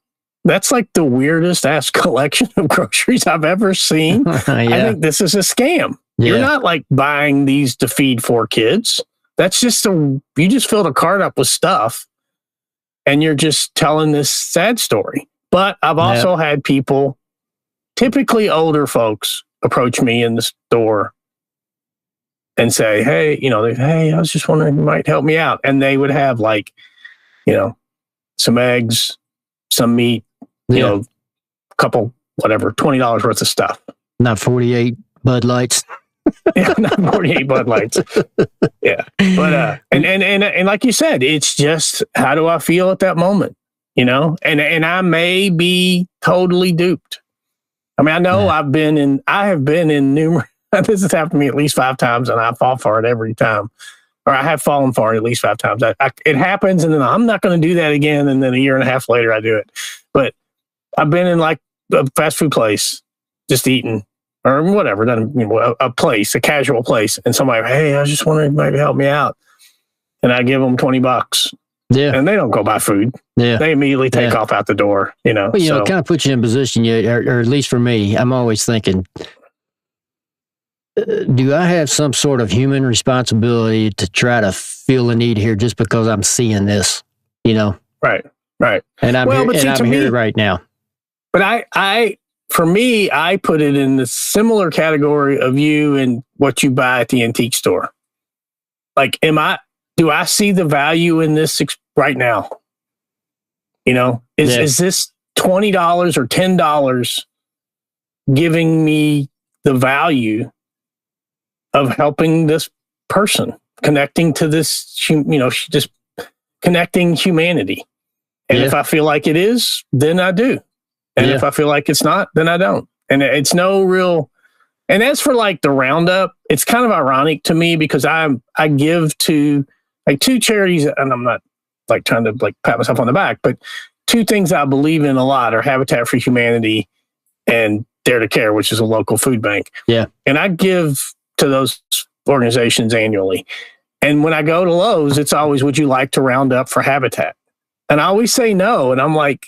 that's like the weirdest ass collection of groceries I've ever seen. Yeah. I think this is a scam. Yeah. You're not like buying these to feed 4 kids. That's just you just filled a cart up with stuff, and you're just telling this sad story. But I've also had people, typically older folks, approach me in the store and say, hey, hey, I was just wondering if you might help me out. And they would have some eggs, some meat, a couple, whatever, $20 worth of stuff. Not 48 Bud Lights. Yeah, not 48 Bud Lights. Yeah. But, and like you said, it's just, how do I feel at that moment? And I may be totally duped. I know I have been in numerous, this has happened to me at least 5 times, and I fall for it every time. Or I have fallen for it at least 5 times. It happens, and then I'm not going to do that again. And then a year and a half later, I do it. But I've been in like a fast food place, just eating or whatever, a place, a casual place. And somebody, hey, I was just wondering if you might help me out. And I give them $20. Yeah. And they don't go buy food. Yeah. They immediately take off out the door, Well, it kind of puts you in position, or at least for me, I'm always thinking, do I have some sort of human responsibility to try to feel a need here just because I'm seeing this, Right. And I'm here right now. But for me, I put it in the similar category of you and what you buy at the antique store. Like, do I see the value in this right now? Is this $20 or $10 giving me the value of helping this person, connecting to this, just connecting humanity? And if I feel like it is, then I do. And if I feel like it's not, then I don't. And it's no real. And as for like the roundup, it's kind of ironic to me because I give to like 2 charities, and I'm not like trying to like pat myself on the back, but 2 things I believe in a lot are Habitat for Humanity and Dare to Care, which is a local food bank. Yeah. And I give to those organizations annually. And when I go to Lowe's, it's always, would you like to round up for Habitat? And I always say no. And I'm like,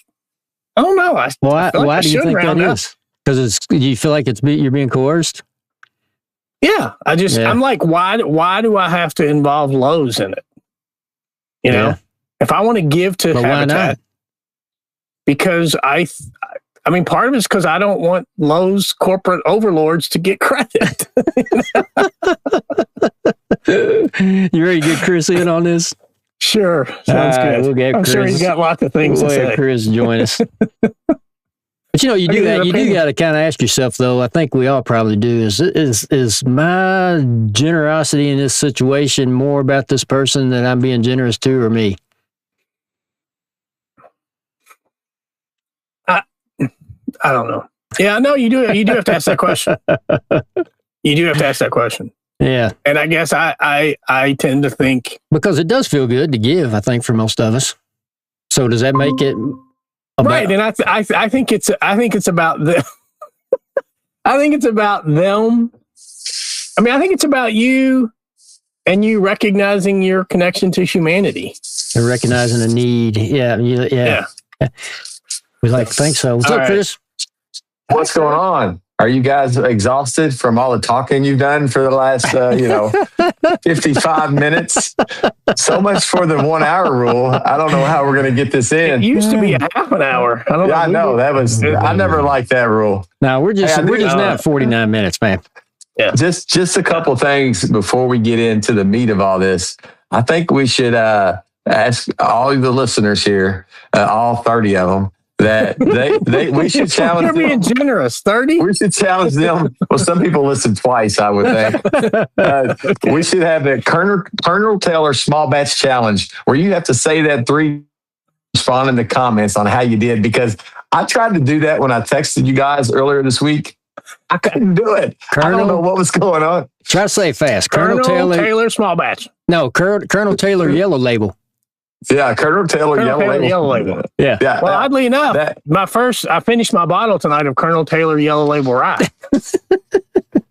I don't know. Why do you think that is? Because you feel like you're being coerced? Yeah. I'm like, why do I have to involve Lowe's in it? If I want to give to Habitat, why not? Because part of it's because I don't want Lowe's corporate overlords to get credit. You ready to get Chris in on this? Sure. Sounds good. We'll get Chris. I'm sure he's got lots of things to say. We'll have Chris join us. But you do got to kind of ask yourself, though, I think we all probably do, is my generosity in this situation more about this person that I'm being generous to, or me? I don't know. Yeah, no, you do have to ask that question. You do have to ask that question. Yeah. And I guess I tend to think, because it does feel good to give, I think, for most of us. So does that make it right? And I think it's about them. I think it's about them. I mean, I think it's about you and you recognizing your connection to humanity. And recognizing a need. Yeah. We like to think so. What's up, Chris? What's going on? Are you guys exhausted from all the talking you've done for the last, 55 minutes? So much for the 1 hour rule. I don't know how we're going to get this in. It used to be a half an hour. I know. I never liked that rule. No, we're just now at 49 minutes, man. Yeah. Just a couple things before we get into the meat of all this. I think we should ask all of the listeners here, all 30 of them, that we should challenge them. You're being generous. 30? We should challenge them. Well, some people listen twice, I would think. We should have the Colonel Taylor Small Batch Challenge, where you have to say that 3, respond in the comments on how you did, because I tried to do that when I texted you guys earlier this week. I couldn't do it. I don't know what was going on. Try to say it fast. Colonel Taylor Small Batch. No, Colonel Taylor Yellow Label. Yeah, Colonel Taylor Yellow Label. Yeah. Well, oddly enough, I finished my bottle tonight of Colonel Taylor Yellow Label Rye.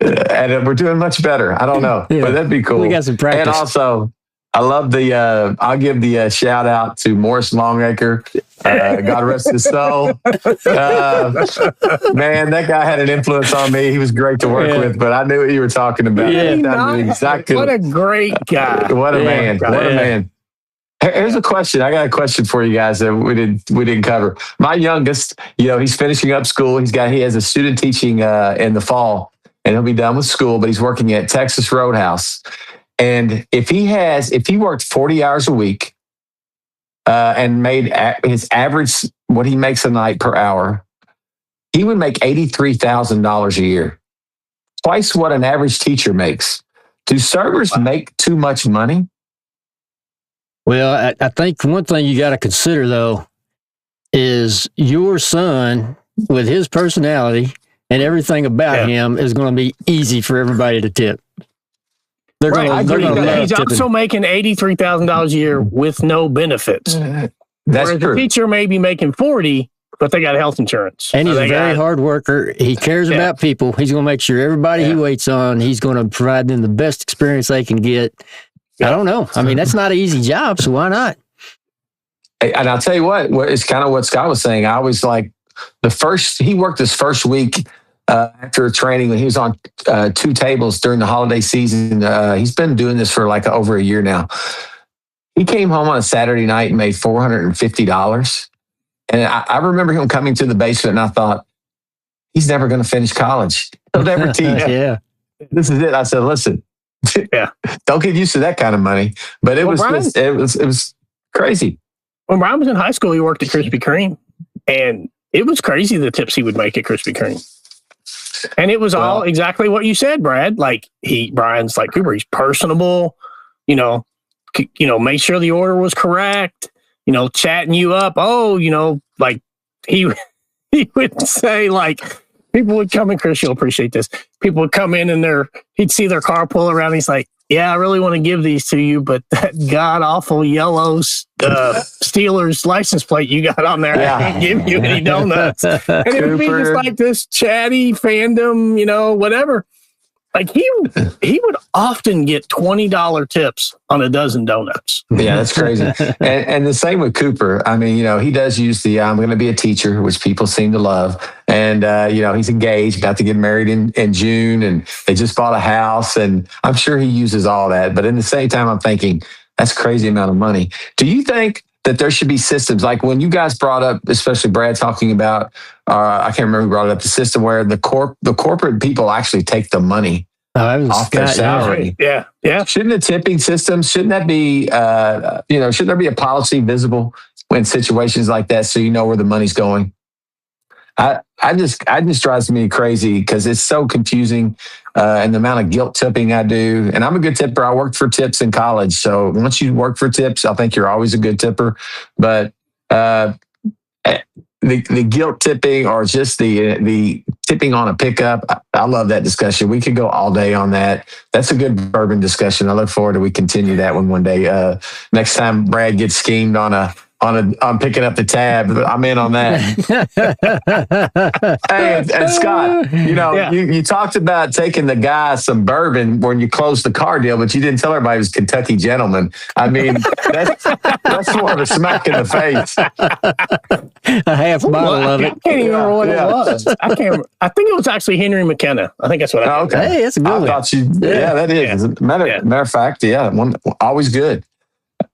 And we're doing much better. I don't know, but that'd be cool. We got some practice. And also, I love I'll give the shout out to Morris Longacre. God rest his soul. Man, that guy had an influence on me. He was great to work with, but I knew what you were talking about. What a great guy. What a man. What a man. Here's a question. I got a question for you guys that we didn't cover. My youngest, he's finishing up school. He has a student teaching in the fall, and he'll be done with school, but he's working at Texas Roadhouse. And if he worked 40 hours a week and made his average, what he makes a night per hour, he would make $83,000 a year. Twice what an average teacher makes. Do servers make too much money? Well, I think one thing you got to consider, though, is your son, with his personality and everything about him, is going to be easy for everybody to tip. They're going to He's also making $83,000 a year with no benefits. That's Whereas true. The teacher may be making 40, but they got health insurance. And he's a very hard worker. He cares about people. He's going to make sure everybody he waits on, he's going to provide them the best experience they can get. I don't know. I mean, that's not an easy job, so why not? And I'll tell you what, it's kind of what Scott was saying. I was like, he worked his first week after training when he was on 2 tables during the holiday season. He's been doing this for like over a year now. He came home on a Saturday night and made $450. And I remember him coming to the basement, and I thought, he's never going to finish college. He'll never teach. This is it. I said, listen, don't get used to that kind of money. But it was crazy. When Brian was in high school, he worked at Krispy Kreme, and it was crazy the tips he would make at Krispy Kreme. And it was all exactly what you said, Brad. Like Brian's like Cooper. He's personable. Make sure the order was correct. Chatting you up. Like he would say, like, people would come in. Chris, you'll appreciate this. People would come in and he'd see their car pull around. He's like, yeah, I really want to give these to you, but that god awful yellow Steelers license plate you got on there, I can't give you any donuts. And it would be just like this chatty fandom, whatever. Like he would often get $20 tips on a dozen donuts. Yeah, that's crazy. and the same with Cooper. I mean, he does use the I'm going to be a teacher, which people seem to love. And, he's engaged, about to get married in June, and they just bought a house. And I'm sure he uses all that. But in the same time, I'm thinking, that's a crazy amount of money. Do you think that there should be systems like when you guys brought up, especially Brad talking about, I can't remember who brought it up, the system where the corporate people actually take the money off their salary. Yeah. Shouldn't the tipping system, shouldn't that be, should there be a policy visible in situations like that so you know where the money's going? I just drives me crazy because it's so confusing and the amount of guilt tipping I do. And I'm a good tipper. I worked for tips in college. So once you work for tips, I think you're always a good tipper. But the guilt tipping or just the tipping on a pickup, I love that discussion. We could go all day on that. That's a good bourbon discussion. I look forward to we continue that one day. Next time Brad gets schemed on a on picking up the tab. I'm in on that. Hey, and Scott, you talked about taking the guy some bourbon when you closed the car deal, but you didn't tell everybody it was Kentucky Gentleman. I mean, that's more of a smack in the face. A half bottle of it. I can't even remember what it was. I think it was actually Henry McKenna. I think that's what I okay. Hey, that's a good one. Yeah, that is. Yeah. Matter of fact, always good.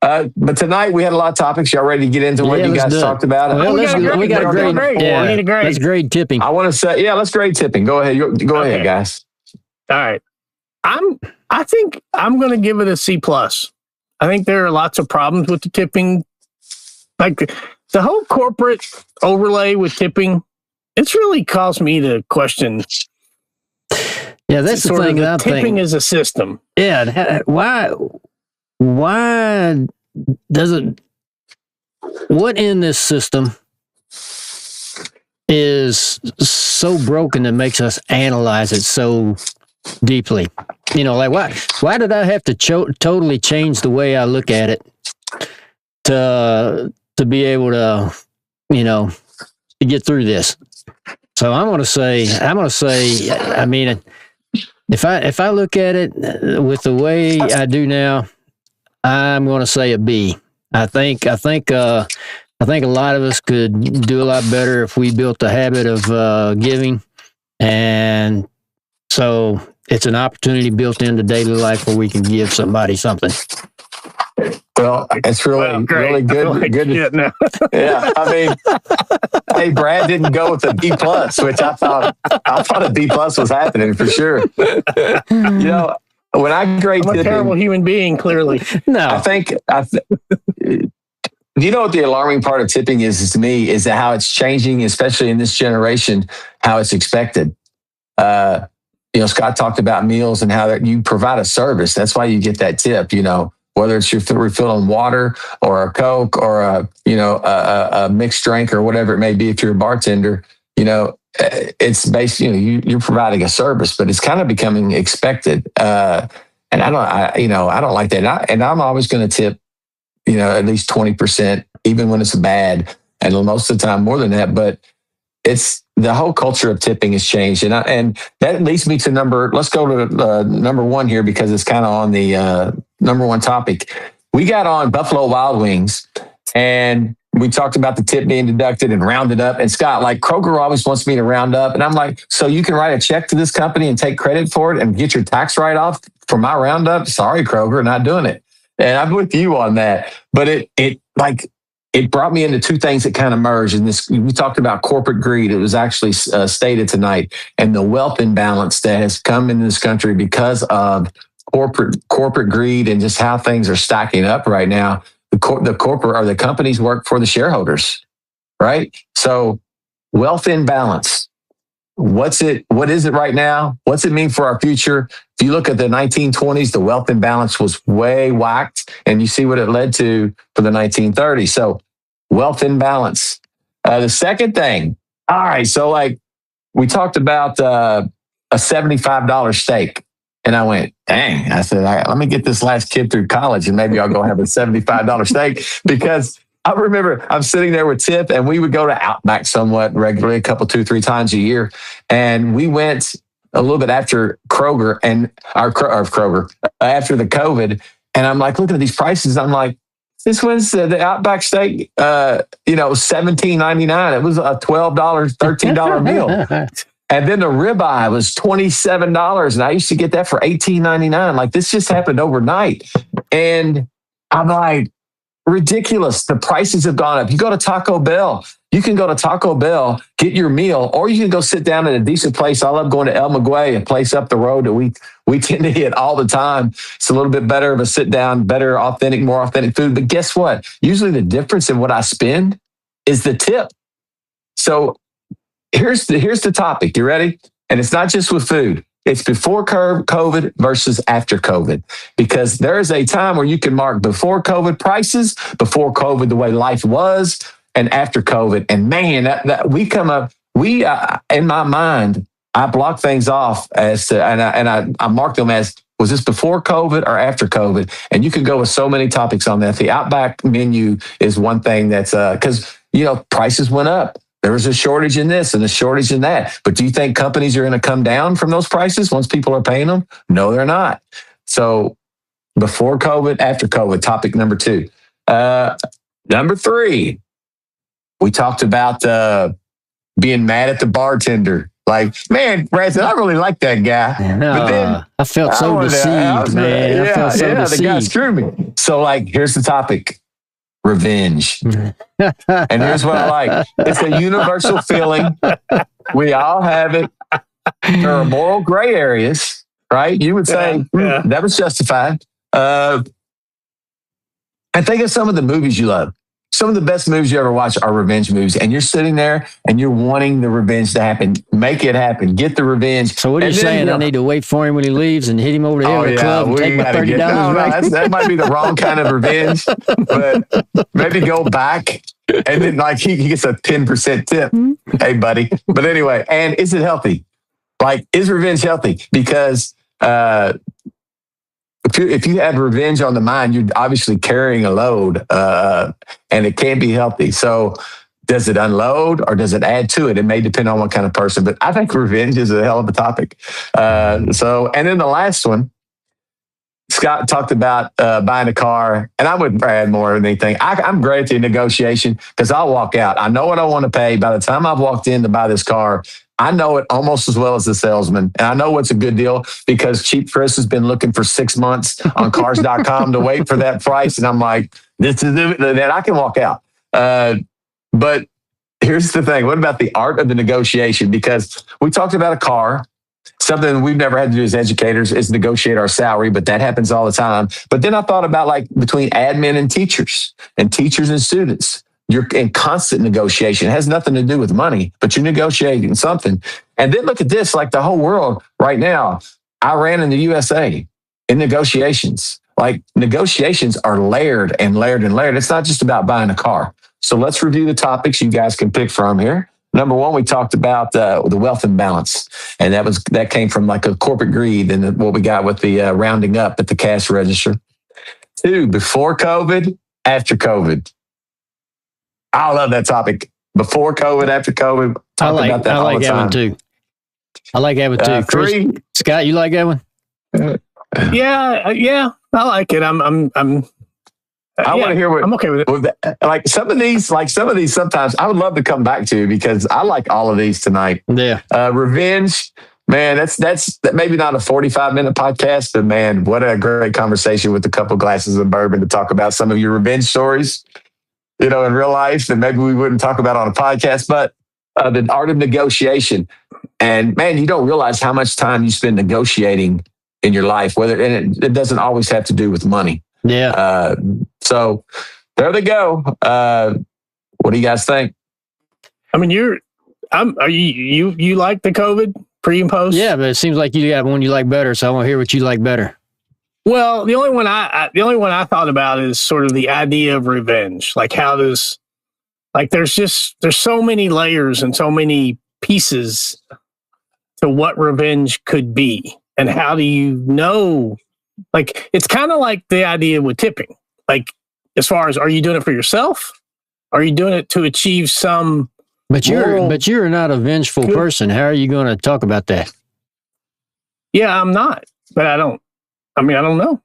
But tonight we had a lot of topics. Y'all ready to get into what you guys talked about? Well, we got a grade. Yeah, we need a grade. Let's grade tipping. I want to say, let's grade tipping. Go ahead. Go ahead, guys. All right. I think I'm going to give it a C+. I think there are lots of problems with the tipping. Like the whole corporate overlay with tipping, it's really caused me to question. Yeah, that's the thing. Tipping is a system. Yeah. Why doesn't what in this system is so broken that makes us analyze it so deeply? Why did I have to totally change the way I look at it to be able to, to get through this? So I'm going to say, I mean, if I look at it with the way I do now, I'm going to say a B. I think a lot of us could do a lot better if we built a habit of giving, and so it's an opportunity built into daily life where we can give somebody something. Well, it's really good. Good. Yeah, I mean, hey, Brad didn't go with a B+, which I thought a B+ was happening for sure. When I grade I'm a terrible human being, clearly. No. I think you know what the alarming part of tipping is to me, is that how it's changing, especially in this generation, how it's expected. Scott talked about meals and how that you provide a service. That's why you get that tip, whether it's your refilling water or a Coke or a mixed drink or whatever it may be. If you're a bartender, it's basically, you're providing a service, but it's kind of becoming expected. And I don't like that. And I'm always going to tip, at least 20%, even when it's bad. And most of the time more than that, but it's the whole culture of tipping has changed. And that leads me to let's go to number one here, because it's kind of on the number one topic. We got on Buffalo Wild Wings, and we talked about the tip being deducted and rounded up. And Scott, like, Kroger always wants me to round up. And I'm like, so you can write a check to this company and take credit for it and get your tax write-off for my roundup? Sorry, Kroger, not doing it. And I'm with you on that. But it brought me into two things that kind of merged. And we talked about corporate greed. It was actually stated tonight, and the wealth imbalance that has come in this country because of corporate greed and just how things are stacking up right now. The corporate or the companies work for the shareholders, right? So wealth imbalance. What is it right now? What's it mean for our future? If you look at the 1920s, the wealth imbalance was way whacked, and you see what it led to for the 1930s. So wealth imbalance. The second thing, all right, so we talked about a $75 steak. And I went, dang, I said, all right, let me get this last kid through college and maybe I'll go have a $75 steak. Because I remember I'm sitting there with Tip, and we would go to Outback somewhat regularly, 2-3 times a year. And we went a little bit after Kroger after the COVID. And I'm like, looking at these prices. I'm like, this was the Outback steak, $17.99. It was a $12, $13 meal. And then the ribeye was $27. And I used to get that for $18.99. Like, this just happened overnight. And I'm like, ridiculous. The prices have gone up. You go to Taco Bell. You can go to Taco Bell, get your meal, or you can go sit down at a decent place. I love going to El Maguey, a place up the road that we tend to hit all the time. It's a little bit better of a sit down, better, authentic, more authentic food. But guess what? Usually the difference in what I spend is the tip. So here's the topic. You ready? And it's not just with food. It's before COVID versus after COVID, because there is a time where you can mark before COVID prices, before COVID, the way life was, and after COVID. And man, that we come up, in my mind, I block things off as to, and I mark them as Was this before COVID or after COVID? And you could go with so many topics on that. The Outback menu is one thing that's because, prices went up. There was a shortage in this and a shortage in that. But do you think companies are going to come down from those prices once people are paying them? No, they're not. So before COVID, after COVID, topic number 2. Number 3, we talked about being mad at the bartender. Like, man, Brad, I really like that guy. But then I felt so deceived, man. I felt so deceived. The guy screwed me. So, like, here's the topic. Revenge. And here's what I like. It's a universal feeling. We all have it. There are moral gray areas, right? You would say that was justified. And think of some of the movies you love. Some of the best movies you ever watch are revenge movies. And you're sitting there and you're wanting the revenge to happen. Make it happen. Get the revenge. So what are you saying? I need to wait for him when he leaves and hit him over the head with a club and take my $30 back? That might be the wrong kind of revenge. But maybe go back and then like he gets a 10% tip. Hey, buddy. But anyway, and is it healthy? Like, is revenge healthy? Because if you have revenge on the mind, you're obviously carrying a load, and it can be healthy. So does it unload or does it add to it? It may depend on what kind of person, but I think revenge is a hell of a topic. And then the last one, Scott talked about buying a car, and I wouldn't add more than anything. I'm great at the negotiation because I'll walk out. I know what I want to pay. By the time I've walked in to buy this car, I know it almost as well as the salesman. And I know what's a good deal because Cheap Chris has been looking for 6 months on cars.com to wait for that price. And I'm like, this is that I can walk out. But here's the thing. What about the art of the negotiation? Because we talked about a car. Something we've never had to do as educators is negotiate our salary, but that happens all the time. But then I thought about like between admin and teachers and students. You're in constant negotiation. It has nothing to do with money, but you're negotiating something. And then look at this, like the whole world right now, Iran and the USA in negotiations. Like negotiations are layered and layered and layered. It's not just about buying a car. So let's review the topics you guys can pick from here. Number 1, we talked about the wealth imbalance, and that came from like a corporate greed and what we got with the rounding up at the cash register. 2, before COVID, after COVID. I love that topic. Before COVID, after COVID. Talk about that all the time. One too. I like that one too. Chris, 3, Scott, you like that one? Yeah, I like it. I want to hear what I'm okay with it. Like some of these, sometimes I would love to come back to because I like all of these tonight. Yeah. Revenge, man, that's maybe not a 45-minute podcast, but man, what a great conversation with a couple glasses of bourbon to talk about some of your revenge stories, in real life that maybe we wouldn't talk about on a podcast, but the art of negotiation. And man, you don't realize how much time you spend negotiating in your life, and it doesn't always have to do with money. Yeah. So there they go. What do you guys think? I mean, you like the COVID pre and post? Yeah, but it seems like you got one you like better. So I want to hear what you like better. Well, the only one I thought about is sort of the idea of revenge. Like there's so many layers and so many pieces to what revenge could be. And how do you know? Like, it's kind of like the idea with tipping. Like, as far as, are you doing it for yourself? Are you doing it to achieve some? But you're not a vengeful person. How are you going to talk about that? Yeah, I'm not. But I don't know.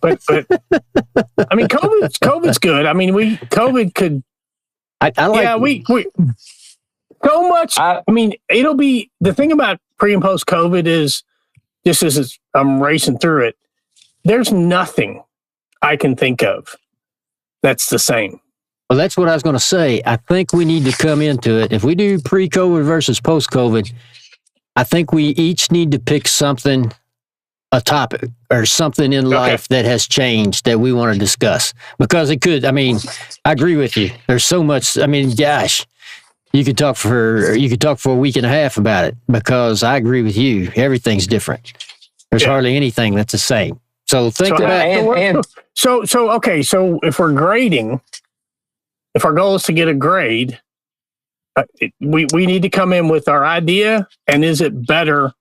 But I mean, COVID's good. I mean, COVID could. We so much. I mean, it'll be the thing about pre and post COVID is just as I'm racing through it. There's nothing I can think of that's the same. Well, that's what I was going to say. I think we need to come into it. If we do pre-COVID versus post-COVID, I think we each need to pick something, a topic or something in life that has changed that we want to discuss. Because it could, I mean, I agree with you. There's so much, I mean, gosh, you could talk for a week and a half about it because I agree with you. Everything's different. There's hardly anything that's the same. So think about So if we're grading, if our goal is to get a grade, we need to come in with our idea, and is it better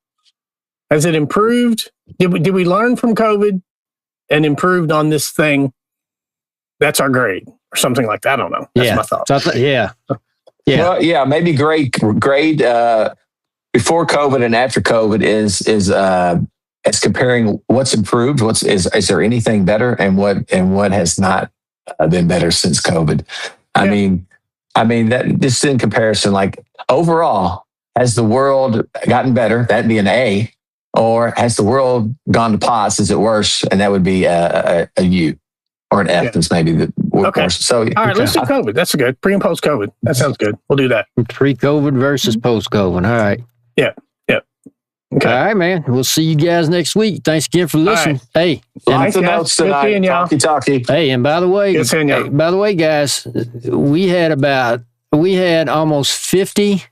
Has it improved? Did we learn from COVID and improved on this thing? That's our grade or something like that. I don't know. That's my thought. Yeah. Well, yeah, maybe grade before COVID and after COVID is as comparing what's improved, is there anything better, and what has not been better since COVID. I mean that just in comparison, like overall, has the world gotten better? That'd be an A. Or has the world gone to pots? Is it worse? And that would be a U, or an F. That's maybe the worst. So, all right, let's do COVID. That's good. Pre and post COVID. That sounds good. We'll do that. Pre-COVID versus post-COVID. All right. Yeah. Okay. All right, man. We'll see you guys next week. Thanks again for listening. Right. Hey, lots of notes tonight. Talkie. Hey, and by the way, guys, we had almost 50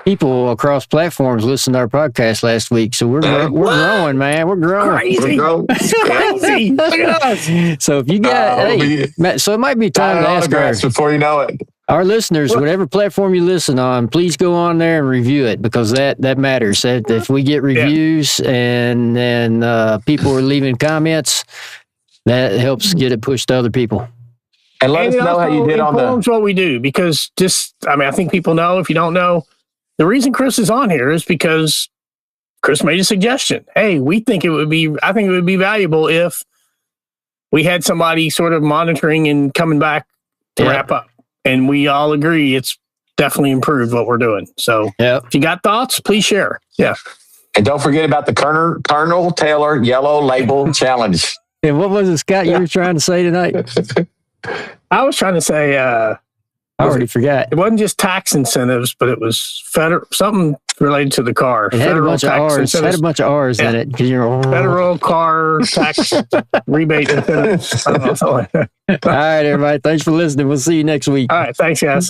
people across platforms listen to our podcast last week. So we're growing, man. We're growing. Crazy. Crazy. Look at us. So if you got, so it might be time to ask before you know it. Our listeners, whatever platform you listen on, please go on there and review it, because that matters. If we get reviews and then people are leaving comments, that helps get it pushed to other people. And let us know how you did on what we do, because I think people know. If you don't know, the reason Chris is on here is because Chris made a suggestion. Hey, I think it would be valuable if we had somebody sort of monitoring and coming back to wrap up. And we all agree it's definitely improved what we're doing. So if you got thoughts, please share. Yeah. And don't forget about the Colonel Taylor Yellow Label Challenge. And what was it, Scott, you were trying to say tonight? I was trying to say... I already forgot. It wasn't just tax incentives, but it was something related to the car. It had a bunch of R's. It had a bunch of R's in it. Federal car tax rebate incentives. All right, everybody. Thanks for listening. We'll see you next week. All right. Thanks, guys.